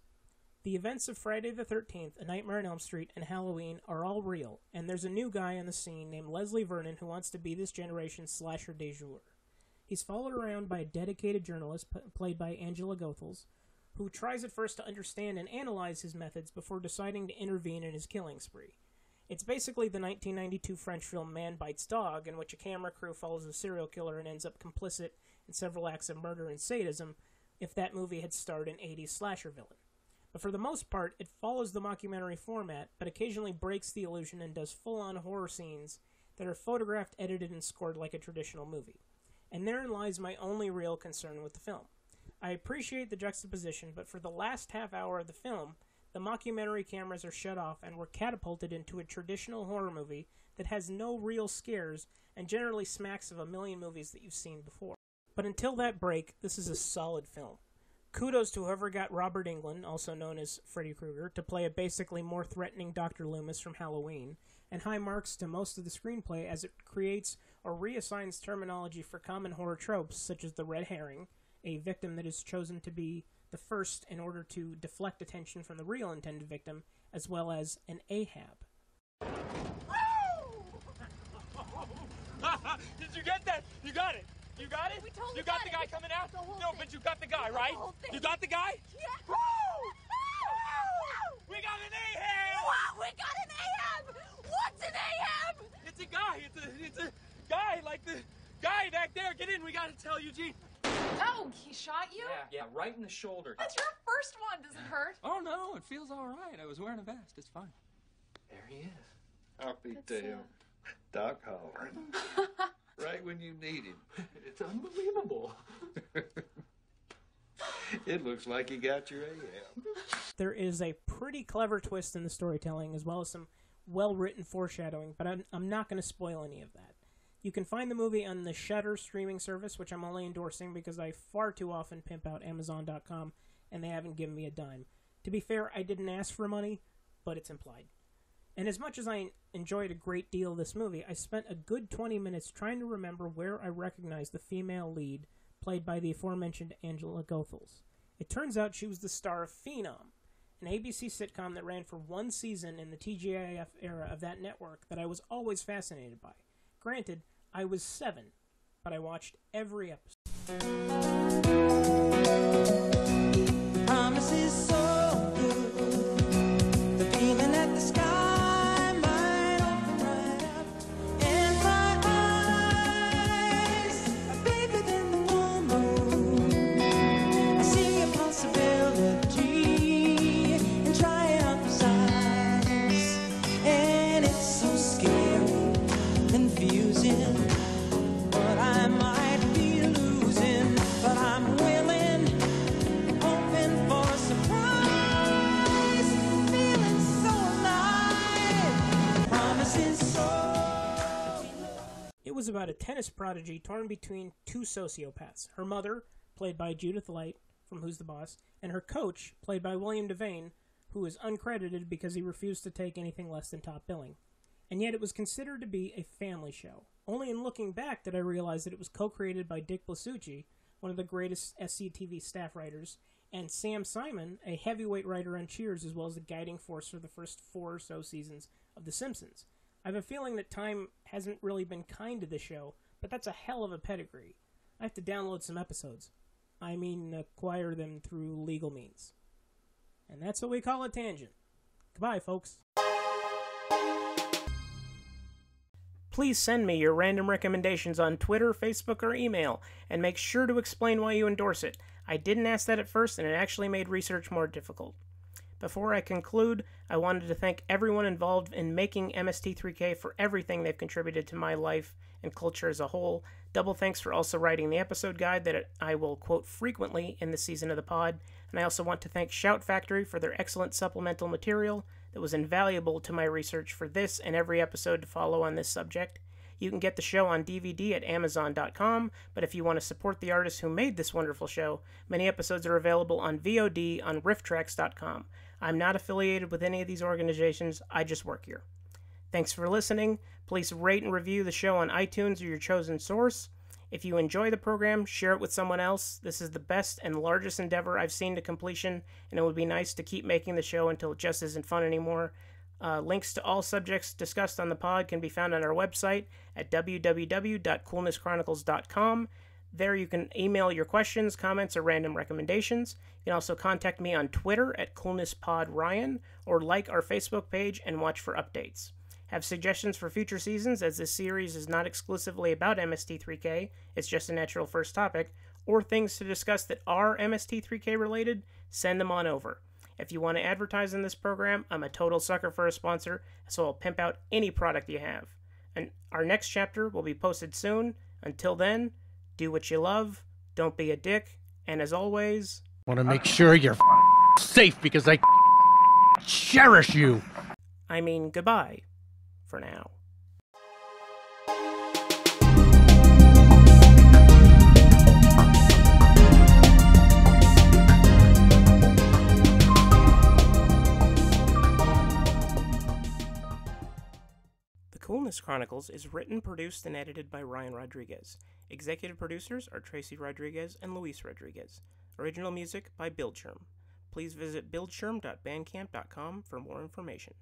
[SPEAKER 1] The events of Friday the 13th, A Nightmare on Elm Street, and Halloween are all real, and there's a new guy on the scene named Leslie Vernon who wants to be this generation's slasher du jour. He's followed around by a dedicated journalist, played by Angela Goethals, who tries at first to understand and analyze his methods before deciding to intervene in his killing spree. It's basically the 1992 French film Man Bites Dog, in which a camera crew follows a serial killer and ends up complicit in several acts of murder and sadism, if that movie had starred an 80s slasher villain. But for the most part, it follows the mockumentary format, but occasionally breaks the illusion and does full-on horror scenes that are photographed, edited, and scored like a traditional movie. And therein lies my only real concern with the film. I appreciate the juxtaposition, but for the last half hour of the film, the mockumentary cameras are shut off and we're catapulted into a traditional horror movie that has no real scares and generally smacks of a million movies that you've seen before. But until that break, this is a solid film. Kudos to whoever got Robert Englund, also known as Freddy Krueger, to play a basically more threatening Dr. Loomis from Halloween, and high marks to most of the screenplay as it creates or reassigns terminology for common horror tropes such as the red herring, a victim that is chosen to be the first in order to deflect attention from the real intended victim, as well as an Ahab.
[SPEAKER 20] Did you get that? You got it. You got it? You got the guy coming out? No, but you got the guy, right? You got the guy?
[SPEAKER 22] Yeah.
[SPEAKER 20] Woo! We got an Ahab!
[SPEAKER 22] Wow, we got an Ahab! What's an Ahab?
[SPEAKER 20] It's a guy. It's a guy like the guy back there. Get in. We got to tell Eugene.
[SPEAKER 24] Oh, he shot you?
[SPEAKER 25] Yeah, right in the shoulder.
[SPEAKER 24] That's your first one. Does it hurt?
[SPEAKER 25] Oh, no, it feels all right. I was wearing a vest. It's fine.
[SPEAKER 16] There he is. I'll be damned. Doc hollering. Right when you need him.
[SPEAKER 25] It's unbelievable.
[SPEAKER 16] It looks like you got your Ahab.
[SPEAKER 1] There is a pretty clever twist in the storytelling, as well as some well-written foreshadowing, but I'm not going to spoil any of that. You can find the movie on the Shudder streaming service, which I'm only endorsing because I far too often pimp out Amazon.com, and they haven't given me a dime. To be fair, I didn't ask for money, but it's implied. And as much as I enjoyed a great deal of this movie, I spent a good 20 minutes trying to remember where I recognized the female lead, played by the aforementioned Angela Goethals. It turns out she was the star of Phenom, an ABC sitcom that ran for one season in the TGIF era of that network that I was always fascinated by. Granted, I was 7, but I watched every episode.
[SPEAKER 20] Promise is so good. The feeling that the sky might open right up, and my eyes are bigger than the full moon. I see a possibility and try it on for size, and it's so scary, confusing. What I might be losing, but I'm willing, hoping for a surprise, feeling so alive, promising so.
[SPEAKER 1] It was about a tennis prodigy torn between two sociopaths. Her mother, played by Judith Light from Who's the Boss, and her coach, played by William Devane, who is uncredited because he refused to take anything less than top billing. And yet it was considered to be a family show. Only in looking back did I realize that it was co-created by Dick Blasucci, one of the greatest SCTV staff writers, and Sam Simon, a heavyweight writer on Cheers, as well as the guiding force for the first 4 or so seasons of The Simpsons. I have a feeling that time hasn't really been kind to the show, but that's a hell of a pedigree. I have to download some episodes. I mean, acquire them through legal means. And that's what we call a tangent. Goodbye, folks. Please send me your random recommendations on Twitter, Facebook, or email, and make sure to explain why you endorse it. I didn't ask that at first, and it actually made research more difficult. Before I conclude, I wanted to thank everyone involved in making MST3K for everything they've contributed to my life and culture as a whole. Double thanks for also writing the episode guide that I will quote frequently in this season of the pod. And I also want to thank Shout Factory for their excellent supplemental material that was invaluable to my research for this and every episode to follow on this subject. You can get the show on DVD at Amazon.com, but if you want to support the artists who made this wonderful show, many episodes are available on VOD on rifftracks.com. I'm not affiliated with any of these organizations, I just work here. Thanks for listening. Please rate and review the show on iTunes or your chosen source. If you enjoy the program, share it with someone else. This is the best and largest endeavor I've seen to completion, and it would be nice to keep making the show until it just isn't fun anymore. Links to all subjects discussed on the pod can be found on our website at www.coolnesschronicles.com. There you can email your questions, comments, or random recommendations. You can also contact me on Twitter at CoolnessPodRyan, or like our Facebook page and watch for updates. Have suggestions for future seasons, as this series is not exclusively about MST3K, it's just a natural first topic, or things to discuss that are MST3K related, send them on over. If you want to advertise in this program, I'm a total sucker for a sponsor, so I'll pimp out any product you have. And our next chapter will be posted soon. Until then, do what you love, don't be a dick, and as always...
[SPEAKER 9] want to make sure you're safe because I cherish you.
[SPEAKER 1] I mean, goodbye. For now. The Coolness Chronicles is written, produced, and edited by Ryan Rodriguez. Executive producers are Tracy Rodriguez and Luis Rodriguez. Original music by Bildschirm. Please visit bildschirm.bandcamp.com for more information.